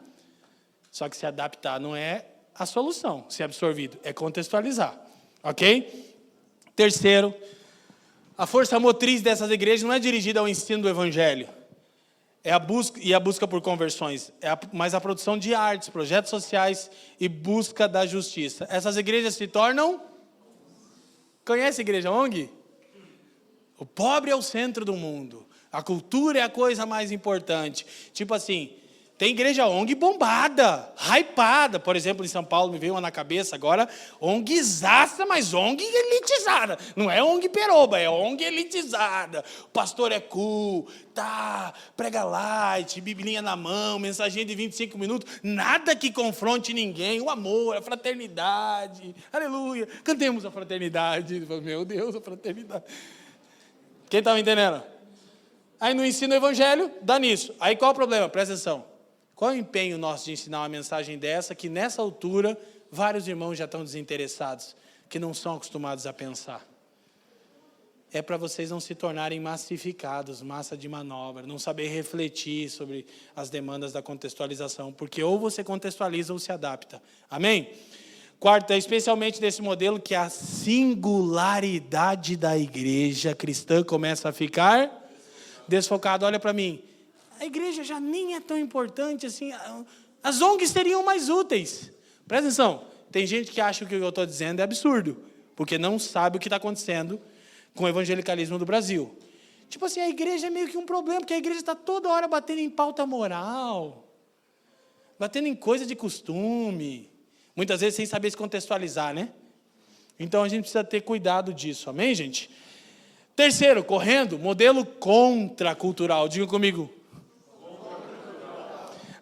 Speaker 1: Só que se adaptar não é a solução, ser absorvido, é contextualizar. Ok? Terceiro, a força motriz dessas igrejas não é dirigida ao ensino do evangelho. A busca por conversões, mas a produção de artes, projetos sociais e busca da justiça. Essas igrejas se tornam... Conhece a igreja ONG? O pobre é o centro do mundo. A cultura é a coisa mais importante. Tipo assim, Tem igreja ONG bombada, hypada. Por exemplo, em São Paulo, me veio uma na cabeça agora, ONGzaça, mas ONG elitizada. Não é ONG peroba, é ONG elitizada. O pastor é cool, tá, prega light, biblinha na mão, mensaginha de 25 minutos. Nada que confronte ninguém. O amor, a fraternidade. Aleluia. Cantemos a fraternidade. Meu Deus, a fraternidade. Quem está me entendendo? Aí no ensino do evangelho, dá nisso. Aí qual é o problema? Presta atenção. Qual é o empenho nosso de ensinar uma mensagem dessa, que nessa altura, vários irmãos já estão desinteressados, que não são acostumados a pensar? É para vocês não se tornarem massificados, massa de manobra, não saber refletir sobre as demandas da contextualização, porque ou você contextualiza ou se adapta. Amém? Quarto, é especialmente desse modelo que a singularidade da igreja cristã começa a ficar desfocada. Olha para mim. A igreja já nem é tão importante assim. As ONGs seriam mais úteis. Presta atenção. Tem gente que acha que o que eu estou dizendo é absurdo, porque não sabe o que está acontecendo com o evangelicalismo do Brasil. Tipo assim, a igreja é meio que um problema, porque a igreja está toda hora batendo em pauta moral, batendo em coisa de costume, muitas vezes sem saber se contextualizar, né? Então a gente precisa ter cuidado disso, amém, gente? Terceiro, correndo, modelo contracultural. Diga comigo.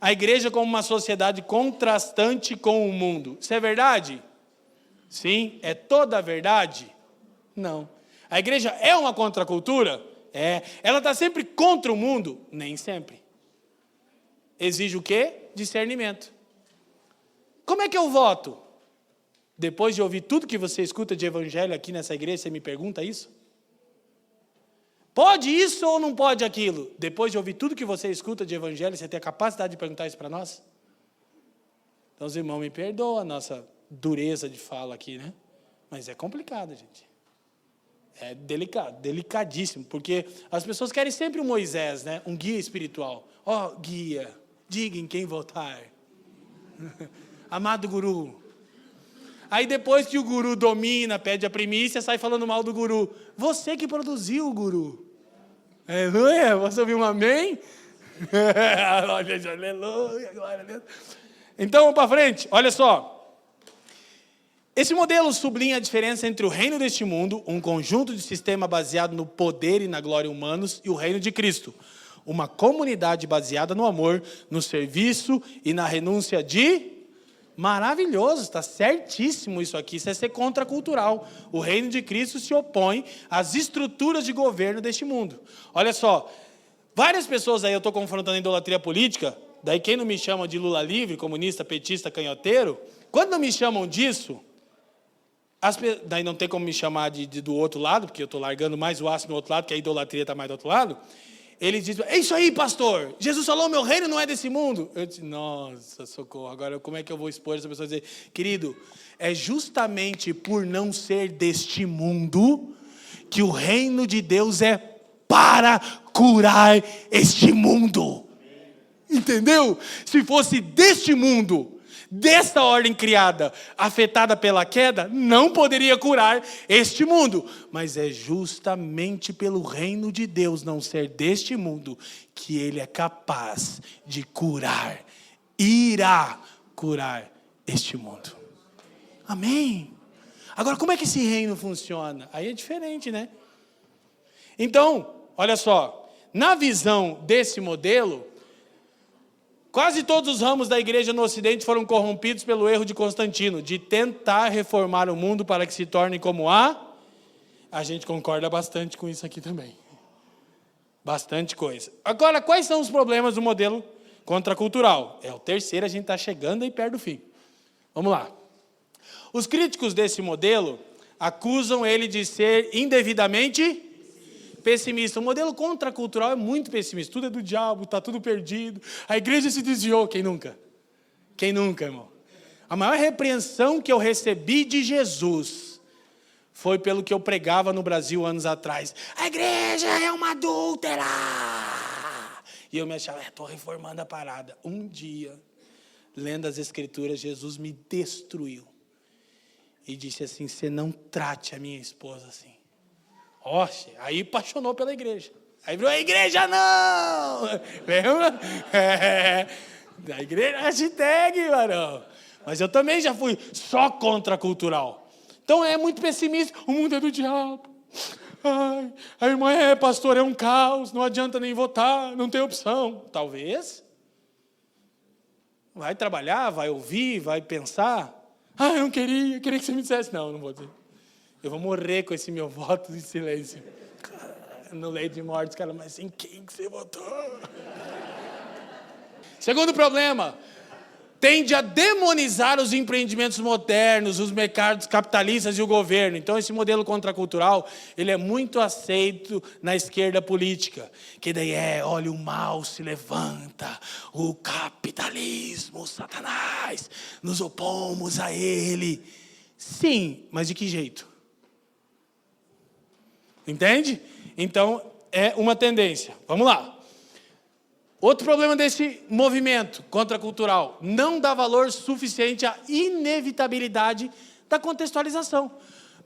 Speaker 1: A igreja como uma sociedade contrastante com o mundo. Isso é verdade? Sim. É toda a verdade? Não. A igreja é uma contracultura? É. Ela está sempre contra o mundo? Nem sempre. Exige o quê? Discernimento. Como é que eu voto? Depois de ouvir tudo que você escuta de evangelho aqui nessa igreja, você me pergunta isso? Pode isso ou não pode aquilo? Depois de ouvir tudo que você escuta de evangelho, você tem a capacidade de perguntar isso para nós? Então, os irmãos me perdoam a nossa dureza de fala aqui, né? Mas é complicado, gente. É delicado, delicadíssimo, porque as pessoas querem sempre um Moisés, né? Um guia espiritual. Ó, guia, diga em quem votar. Amado guru. Aí depois que o guru domina, pede a primícia, sai falando mal do guru. Você que produziu o guru. Aleluia, você ouviu um amém? Aleluia, glória a Deus. Então, vamos para frente, olha só. Esse modelo sublinha a diferença entre o reino deste mundo, um conjunto de sistema baseado no poder e na glória humanos, e o reino de Cristo, uma comunidade baseada no amor, no serviço e na renúncia de... Maravilhoso, está certíssimo isso aqui. Isso é ser contracultural. O reino de Cristo se opõe às estruturas de governo deste mundo. Olha só, várias pessoas aí eu estou confrontando a idolatria política, daí quem não me chama de Lula livre, comunista, petista, canhoteiro, quando não me chamam disso, daí não tem como me chamar do outro lado, porque eu estou largando mais o aço no outro lado, que a idolatria está mais do outro lado. Ele diz, é isso aí, pastor, Jesus falou, meu reino não é desse mundo. Eu disse, nossa, socorro, agora como é que eu vou expor essa pessoa e dizer, querido, é justamente por não ser deste mundo, que o reino de Deus é para curar este mundo. Entendeu? Se fosse deste mundo, desta ordem criada, afetada pela queda, não poderia curar este mundo. Mas é justamente pelo reino de Deus não ser deste mundo que ele é capaz de curar, irá curar este mundo. Amém? Agora, como é que esse reino funciona? Aí é diferente, né? Então, olha só, na visão desse modelo, quase todos os ramos da igreja no Ocidente foram corrompidos pelo erro de Constantino, de tentar reformar o mundo para que se torne como a... A gente concorda bastante com isso aqui também. Bastante coisa. Agora, quais são os problemas do modelo contracultural? É o terceiro, a gente está chegando aí perto do fim. Vamos lá. Os críticos desse modelo acusam ele de ser indevidamente pessimista. O modelo contracultural é muito pessimista. Tudo é do diabo, está tudo perdido. A igreja se desviou. Quem nunca? Quem nunca, irmão? A maior repreensão que eu recebi de Jesus foi pelo que eu pregava no Brasil anos atrás. A igreja é uma adúltera. E eu me achava, estou reformando a parada. Um dia, lendo as Escrituras, Jesus me destruiu. E disse assim, você não trate a minha esposa assim. Oxe, aí apaixonou pela igreja. Aí virou, a igreja não! Lembra? Da igreja, hashtag, varão. Mas eu também já fui só contracultural. Então é muito pessimista. O mundo é do diabo. Ai, a irmã pastor, é um caos. Não adianta nem votar, não tem opção. Talvez. Vai trabalhar, vai ouvir, vai pensar. Ah, eu não queria que você me dissesse. Não, não vou dizer. Eu vou morrer com esse meu voto de silêncio. No leito de morte, os caras, mas em quem que você votou? Segundo problema, tende a demonizar os empreendimentos modernos, os mercados capitalistas e o governo. Então, esse modelo contracultural, ele é muito aceito na esquerda política. Que daí olha, o mal se levanta, o capitalismo, o Satanás, nos opomos a ele. Sim, mas de que jeito? Entende? Então, é uma tendência. Vamos lá. Outro problema desse movimento contracultural, não dá valor suficiente à inevitabilidade da contextualização.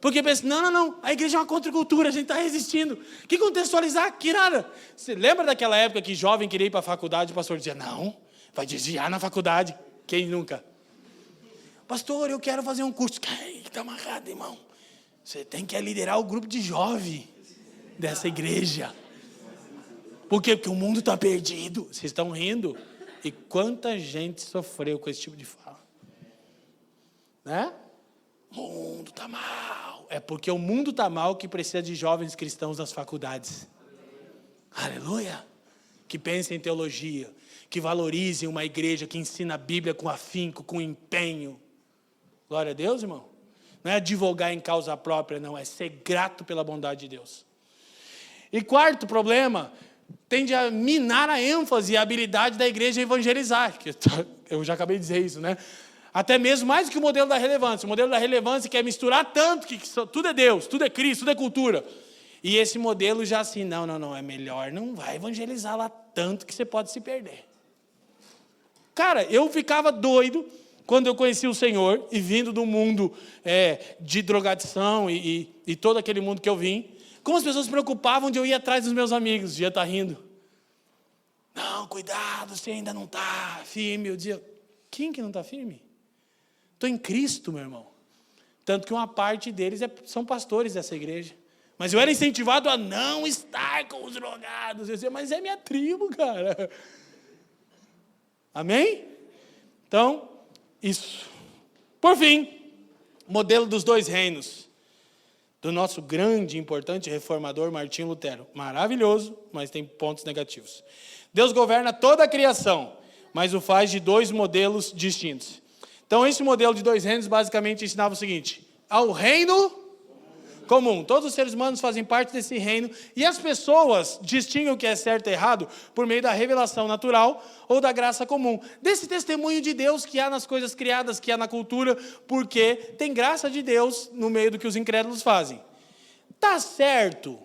Speaker 1: Porque pensa, não, a igreja é uma contracultura, a gente está resistindo. Que contextualizar? Que nada. Você lembra daquela época que jovem queria ir para a faculdade, o pastor dizia, não, vai desviar na faculdade. Quem nunca? Pastor, eu quero fazer um curso. Está amarrado, irmão. Você tem que liderar o grupo de jovem dessa igreja. Por quê? Porque o mundo está perdido. Vocês estão rindo? E quanta gente sofreu com esse tipo de fala? Né? O mundo está mal. É porque o mundo está mal que precisa de jovens cristãos nas faculdades. Aleluia! Que pensem em teologia, que valorizem uma igreja que ensina a Bíblia com afinco, com empenho. Glória a Deus, irmão. Não é advogar em causa própria, não. É ser grato pela bondade de Deus. E quarto problema, tende a minar a ênfase e a habilidade da igreja a evangelizar. Eu já acabei de dizer isso, né? Até mesmo mais do que o modelo da relevância. O modelo da relevância quer misturar tanto que tudo é Deus, tudo é Cristo, tudo é cultura. E esse modelo já assim, não, é melhor, não vai evangelizar lá tanto que você pode se perder. Cara, eu ficava doido quando eu conheci o Senhor e vindo do mundo de drogadição e todo aquele mundo que eu vim, como as pessoas se preocupavam de eu ir atrás dos meus amigos, devia estar rindo. Não, cuidado, você ainda não está firme. Eu dizia, quem que não está firme? Estou em Cristo, meu irmão. Tanto que uma parte deles são pastores dessa igreja. Mas eu era incentivado a não estar com os drogados. Eu dizia, mas é minha tribo, cara. Amém? Então, isso. Por fim, modelo dos dois reinos. Do nosso grande e importante reformador Martinho Lutero. Maravilhoso, mas tem pontos negativos. Deus governa toda a criação, mas o faz de dois modelos distintos. Então, esse modelo de dois reinos basicamente ensinava o seguinte: ao reino comum. Todos os seres humanos fazem parte desse reino e as pessoas distinguem o que é certo e errado por meio da revelação natural ou da graça comum. Desse testemunho de Deus que há nas coisas criadas, que há na cultura, porque tem graça de Deus no meio do que os incrédulos fazem. Tá certo?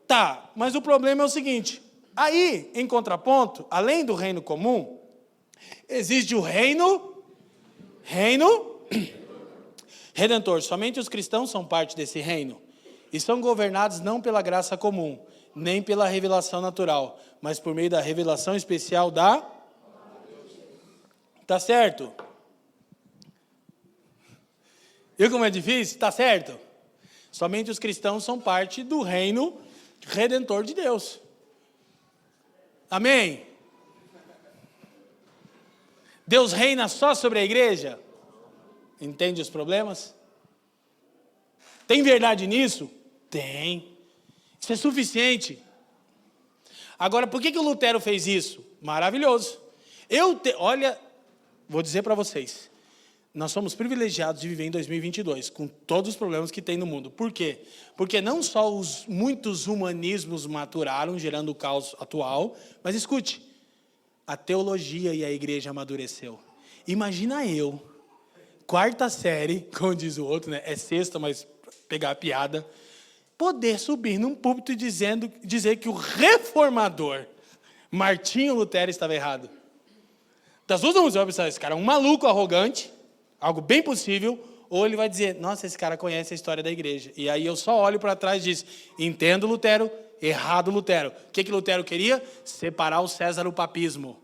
Speaker 1: Tá. Mas o problema é o seguinte: aí, em contraponto, além do reino comum, existe o reino redentor. Somente os cristãos são parte desse reino. E são governados não pela graça comum, nem pela revelação natural, mas por meio da revelação especial da... Tá certo? Viu como é difícil? Tá certo? Somente os cristãos são parte do reino redentor de Deus. Amém? Deus reina só sobre a igreja? Entende os problemas? Tem verdade nisso? Tem. Isso é suficiente. Agora, por que o Lutero fez isso? Maravilhoso. Olha, vou dizer para vocês. Nós somos privilegiados de viver em 2022, com todos os problemas que tem no mundo. Por quê? Porque não só muitos humanismos maturaram, gerando o caos atual, mas escute, a teologia e a igreja amadureceu. Imagina eu, quarta série, como diz o outro, né? É sexta, mas pegar a piada, poder subir num púlpito e dizer que o reformador Martinho Lutero estava errado. Das duas vamos pensar, esse cara é um maluco arrogante, algo bem possível, ou ele vai dizer, nossa, esse cara conhece a história da igreja. E aí eu só olho para trás e diz, entendo Lutero, errado Lutero. O que Lutero queria? Separar o César do papismo.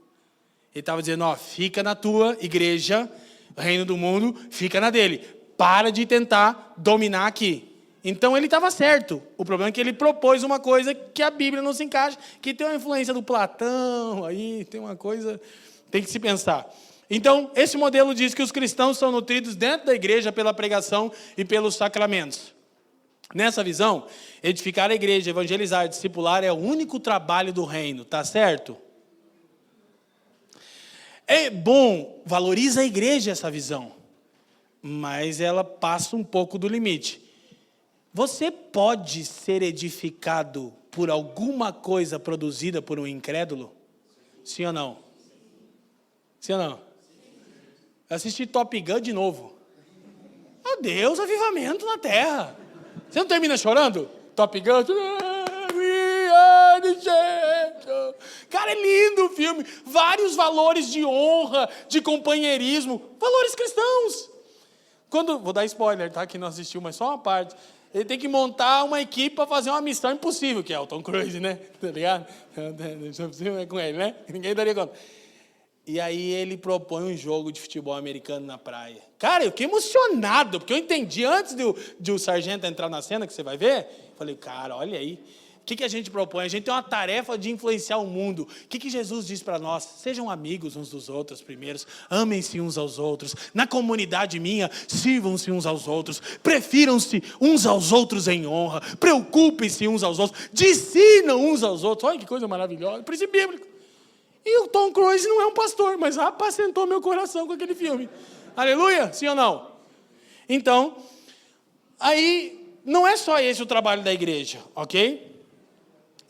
Speaker 1: Ele estava dizendo, ó, fica na tua igreja, reino do mundo, fica na dele. Para de tentar dominar aqui. Então ele estava certo. O problema é que ele propôs uma coisa que a Bíblia não se encaixa, que tem uma influência do Platão, aí tem uma coisa, tem que se pensar. Então, esse modelo diz que os cristãos são nutridos dentro da igreja pela pregação e pelos sacramentos. Nessa visão, edificar a igreja, evangelizar, discipular é o único trabalho do reino, tá certo? É bom, valoriza a igreja essa visão, mas ela passa um pouco do limite. Você pode ser edificado por alguma coisa produzida por um incrédulo? Sim ou não? Sim ou não? Eu assisti Top Gun de novo. Oh Deus, avivamento na terra. Você não termina chorando? Top Gun? Cara, é lindo o filme. Vários valores de honra, de companheirismo. Valores cristãos. Vou dar spoiler, tá? Que não assistiu, mas só uma parte. Ele tem que montar uma equipe para fazer uma missão impossível, que é o Tom Cruise, né? Tá ligado? É com ele, né? Ninguém daria conta. E aí ele propõe um jogo de futebol americano na praia. Cara, eu fiquei emocionado, porque eu entendi, antes de o sargento entrar na cena, que você vai ver, falei, cara, olha aí, o que a gente propõe? A gente tem uma tarefa de influenciar o mundo. O que Jesus diz para nós? Sejam amigos uns dos outros primeiros, amem-se uns aos outros. Na comunidade minha, sirvam-se uns aos outros, prefiram-se uns aos outros em honra, preocupem-se uns aos outros, disciplinam uns aos outros. Olha que coisa maravilhosa, princípio bíblico. E o Tom Cruise não é um pastor, mas apacentou meu coração com aquele filme. Aleluia? Sim ou não? Então, aí, não é só esse o trabalho da igreja, ok?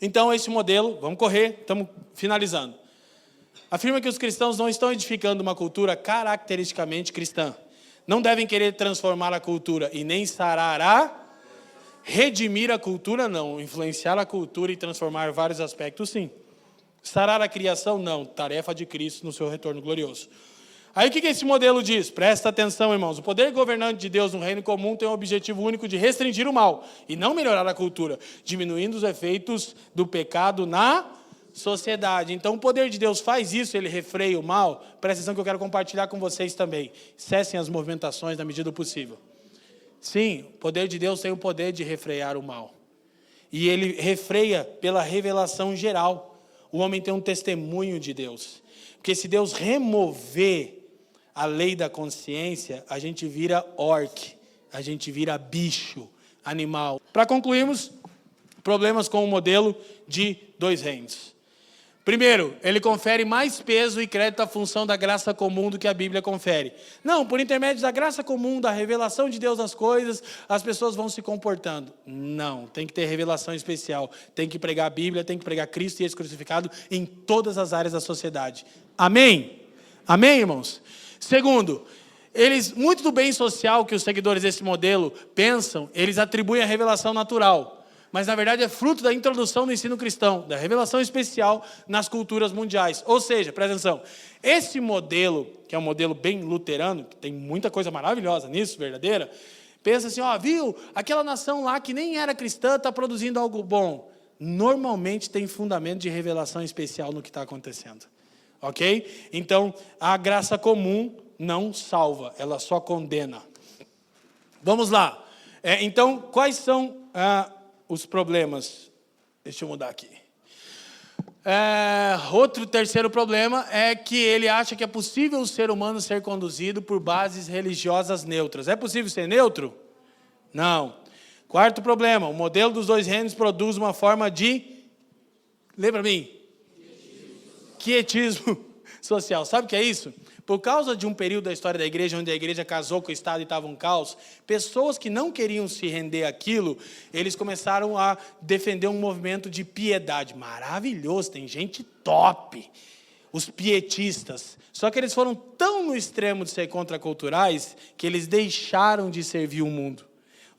Speaker 1: Então, esse modelo, vamos correr, estamos finalizando. Afirma que os cristãos não estão edificando uma cultura caracteristicamente cristã. Não devem querer transformar a cultura e nem sarar redimir a cultura, não. Influenciar a cultura e transformar vários aspectos, sim. Sarar a criação, não. Tarefa de Cristo no seu retorno glorioso. Aí o que esse modelo diz? Presta atenção, irmãos. O poder governante de Deus no reino comum tem o objetivo único de restringir o mal e não melhorar a cultura, diminuindo os efeitos do pecado na sociedade. Então, o poder de Deus faz isso, ele refreia o mal. Presta atenção que eu quero compartilhar com vocês também. Cessem as movimentações na medida do possível. Sim, o poder de Deus tem o poder de refrear o mal. E ele refreia pela revelação geral. O homem tem um testemunho de Deus. Porque se Deus remover a lei da consciência, a gente vira orc, a gente vira bicho, animal. Para concluirmos, problemas com o modelo de dois reinos. Primeiro, ele confere mais peso e crédito à função da graça comum do que a Bíblia confere. Não, por intermédio da graça comum, da revelação de Deus das coisas, as pessoas vão se comportando. Não, tem que ter revelação especial. Tem que pregar a Bíblia, tem que pregar Cristo e esse crucificado em todas as áreas da sociedade. Amém? Amém, irmãos? Segundo, muito do bem social que os seguidores desse modelo pensam, eles atribuem à revelação natural. Mas, na verdade, é fruto da introdução do ensino cristão, da revelação especial nas culturas mundiais. Ou seja, presta atenção, esse modelo, que é um modelo bem luterano, que tem muita coisa maravilhosa nisso, verdadeira, pensa assim, viu, aquela nação lá que nem era cristã está produzindo algo bom. Normalmente tem fundamento de revelação especial no que está acontecendo. Ok? Então, a graça comum não salva, ela só condena. Vamos lá. Então, quais são os problemas? Deixa eu mudar aqui. Terceiro problema é que ele acha que é possível o ser humano ser conduzido por bases religiosas neutras. É possível ser neutro? Não. Quarto problema, o modelo dos dois reinos produz uma forma de... Lembra mim? Quietismo social. Sabe o que é isso? Por causa de um período da história da igreja, onde a igreja casou com o Estado e estava um caos, pessoas que não queriam se render àquilo, eles começaram a defender um movimento de piedade. Maravilhoso, tem gente top. Os pietistas. Só que eles foram tão no extremo de ser contraculturais, que eles deixaram de servir o mundo.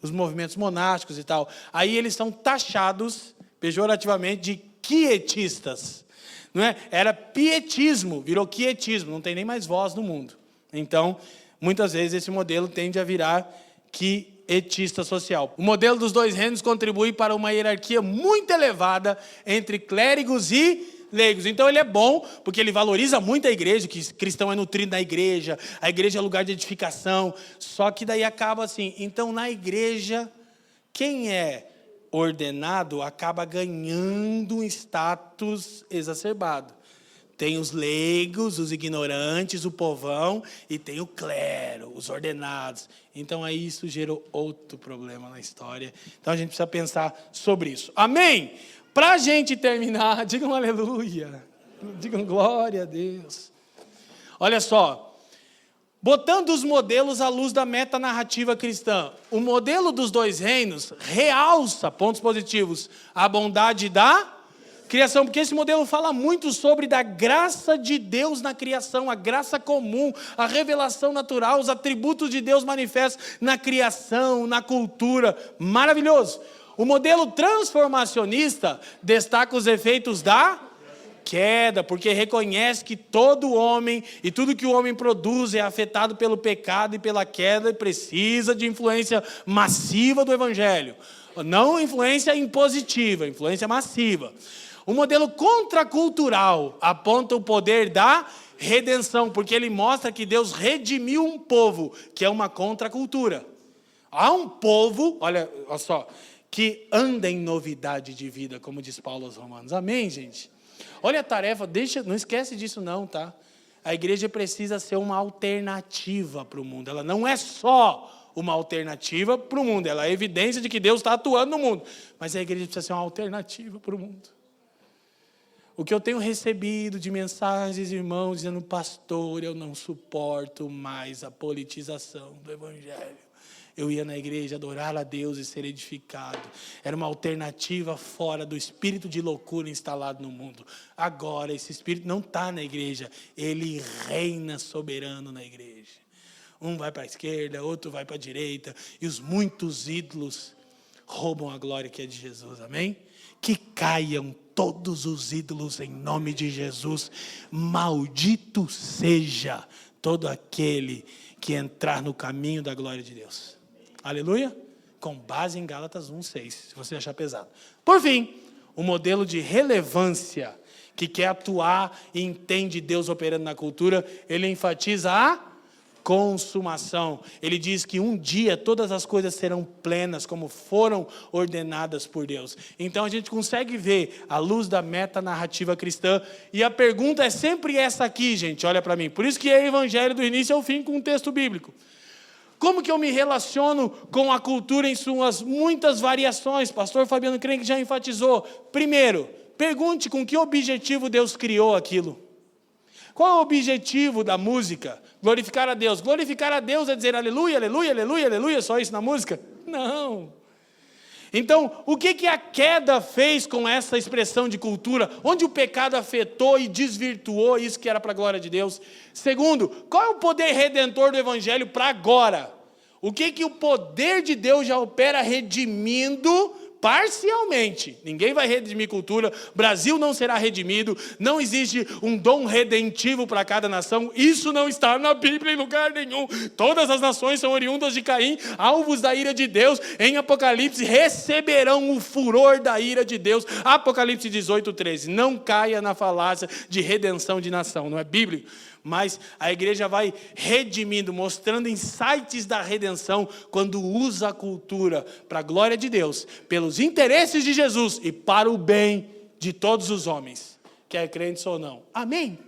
Speaker 1: Os movimentos monásticos e tal. Aí eles são taxados, pejorativamente, de quietistas. Não é? Era pietismo, virou quietismo, não tem nem mais voz no mundo. Então, muitas vezes esse modelo tende a virar quietista social. O modelo dos dois reinos contribui para uma hierarquia muito elevada entre clérigos e leigos. Então ele é bom, porque ele valoriza muito a igreja, que cristão é nutrido na igreja, a igreja é lugar de edificação. Só que daí acaba assim, então na igreja, quem é ordenado acaba ganhando um status exacerbado. Tem os leigos, os ignorantes, o povão, e tem o clero, os ordenados. Então, aí isso gerou outro problema na história. Então, a gente precisa pensar sobre isso. Amém? Para a gente terminar, digam aleluia. Digam glória a Deus. Olha só. Botando os modelos à luz da metanarrativa cristã. O modelo dos dois reinos realça, pontos positivos, a bondade da criação, porque esse modelo fala muito sobre da graça de Deus na criação, a graça comum, a revelação natural, os atributos de Deus manifestos na criação, na cultura. Maravilhoso. O modelo transformacionista destaca os efeitos da queda, porque reconhece que todo homem e tudo que o homem produz é afetado pelo pecado e pela queda e precisa de influência massiva do evangelho. Não influência impositiva, influência massiva. O modelo contracultural aponta o poder da redenção, porque ele mostra que Deus redimiu um povo, que é uma contracultura. Há um povo, olha só, que anda em novidade de vida, como diz Paulo aos Romanos. Amém, gente? Olha a tarefa, não esquece disso não, tá? A igreja precisa ser uma alternativa para o mundo. Ela não é só uma alternativa para o mundo, ela é evidência de que Deus está atuando no mundo. Mas a igreja precisa ser uma alternativa para o mundo. O que eu tenho recebido de mensagens, irmãos, dizendo, pastor, eu não suporto mais a politização do evangelho. Eu ia na igreja adorar a Deus e ser edificado. Era uma alternativa fora do espírito de loucura instalado no mundo. Agora, esse espírito não está na igreja. Ele reina soberano na igreja. Um vai para a esquerda, outro vai para a direita. E os muitos ídolos roubam a glória que é de Jesus. Amém? Que caiam todos os ídolos em nome de Jesus. Maldito seja todo aquele que entrar no caminho da glória de Deus. Aleluia? Com base em Gálatas 1:6, se você achar pesado. Por fim, o modelo de relevância que quer atuar e entende Deus operando na cultura, ele enfatiza a consumação. Ele diz que um dia todas as coisas serão plenas, como foram ordenadas por Deus. Então a gente consegue ver a luz da metanarrativa cristã. E a pergunta é sempre essa aqui, gente, olha para mim. Por isso que é evangelho do início ao fim com um texto bíblico. Como que eu me relaciono com a cultura em suas muitas variações? Pastor Fabiano Crenque já enfatizou. Primeiro, pergunte com que objetivo Deus criou aquilo. Qual é o objetivo da música? Glorificar a Deus. Glorificar a Deus é dizer aleluia, aleluia, aleluia, aleluia, só isso na música? Não. Então, o que a queda fez com essa expressão de cultura? Onde o pecado afetou e desvirtuou isso que era para a glória de Deus? Segundo, qual é o poder redentor do evangelho para agora? O que o poder de Deus já opera redimindo parcialmente? Ninguém vai redimir cultura, Brasil não será redimido, não existe um dom redentivo para cada nação, isso não está na Bíblia em lugar nenhum. Todas as nações são oriundas de Caim, alvos da ira de Deus. Em Apocalipse receberão o furor da ira de Deus. Apocalipse 18:13. Não caia na falácia de redenção de nação, não é bíblico. Mas a igreja vai redimindo, mostrando insights da redenção, quando usa a cultura para a glória de Deus, pelos interesses de Jesus e para o bem de todos os homens, quer crentes ou não. Amém?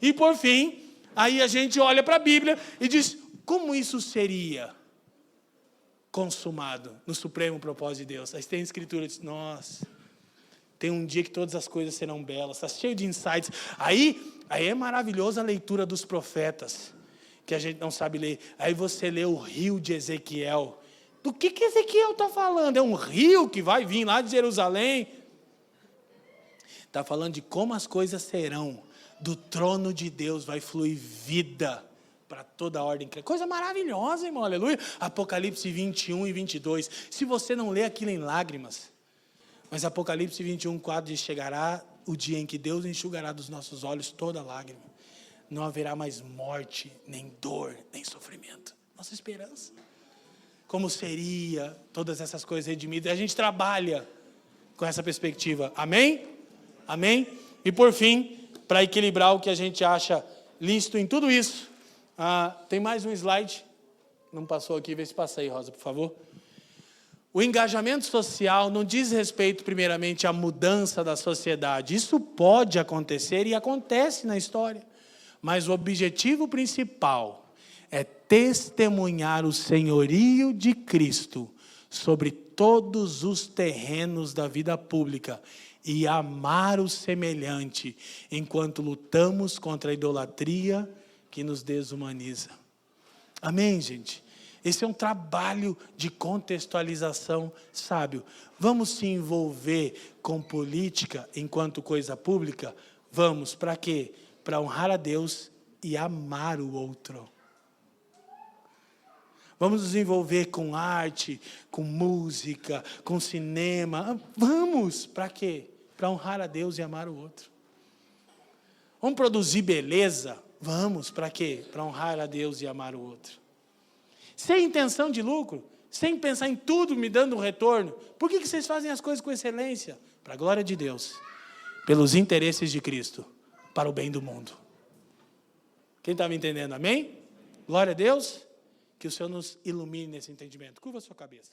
Speaker 1: E por fim, aí a gente olha para a Bíblia e diz, como isso seria consumado no supremo propósito de Deus? Aí tem escritura, diz, nossa, tem um dia que todas as coisas serão belas, está cheio de insights. Aí é maravilhosa a leitura dos profetas, que a gente não sabe ler. Aí você lê o rio de Ezequiel. Do que Ezequiel está falando? É um rio que vai vir lá de Jerusalém? Está falando de como as coisas serão. Do trono de Deus vai fluir vida para toda a ordem. Coisa maravilhosa, irmão, aleluia. Apocalipse 21 e 22. Se você não lê aquilo em lágrimas, mas Apocalipse 21:4 diz, chegará o dia em que Deus enxugará dos nossos olhos toda lágrima. Não haverá mais morte, nem dor, nem sofrimento. Nossa esperança. Como seria todas essas coisas redimidas? A gente trabalha com essa perspectiva. Amém? Amém? E por fim, para equilibrar o que a gente acha lícito em tudo isso, tem mais um slide. Não passou aqui, vê se passa aí, Rosa, por favor. O engajamento social não diz respeito, primeiramente, à mudança da sociedade. Isso pode acontecer e acontece na história. Mas o objetivo principal é testemunhar o senhorio de Cristo sobre todos os terrenos da vida pública e amar o semelhante, enquanto lutamos contra a idolatria que nos desumaniza. Amém, gente? Esse é um trabalho de contextualização sábio. Vamos se envolver com política enquanto coisa pública? Vamos, para quê? Para honrar a Deus e amar o outro. Vamos nos envolver com arte, com música, com cinema. Vamos, para quê? Para honrar a Deus e amar o outro. Vamos produzir beleza? Vamos, para quê? Para honrar a Deus e amar o outro. Sem intenção de lucro, sem pensar em tudo me dando um retorno. Por que vocês fazem as coisas com excelência? Para a glória de Deus, pelos interesses de Cristo, para o bem do mundo. Quem está me entendendo, amém? Glória a Deus, que o Senhor nos ilumine nesse entendimento. Curva a sua cabeça.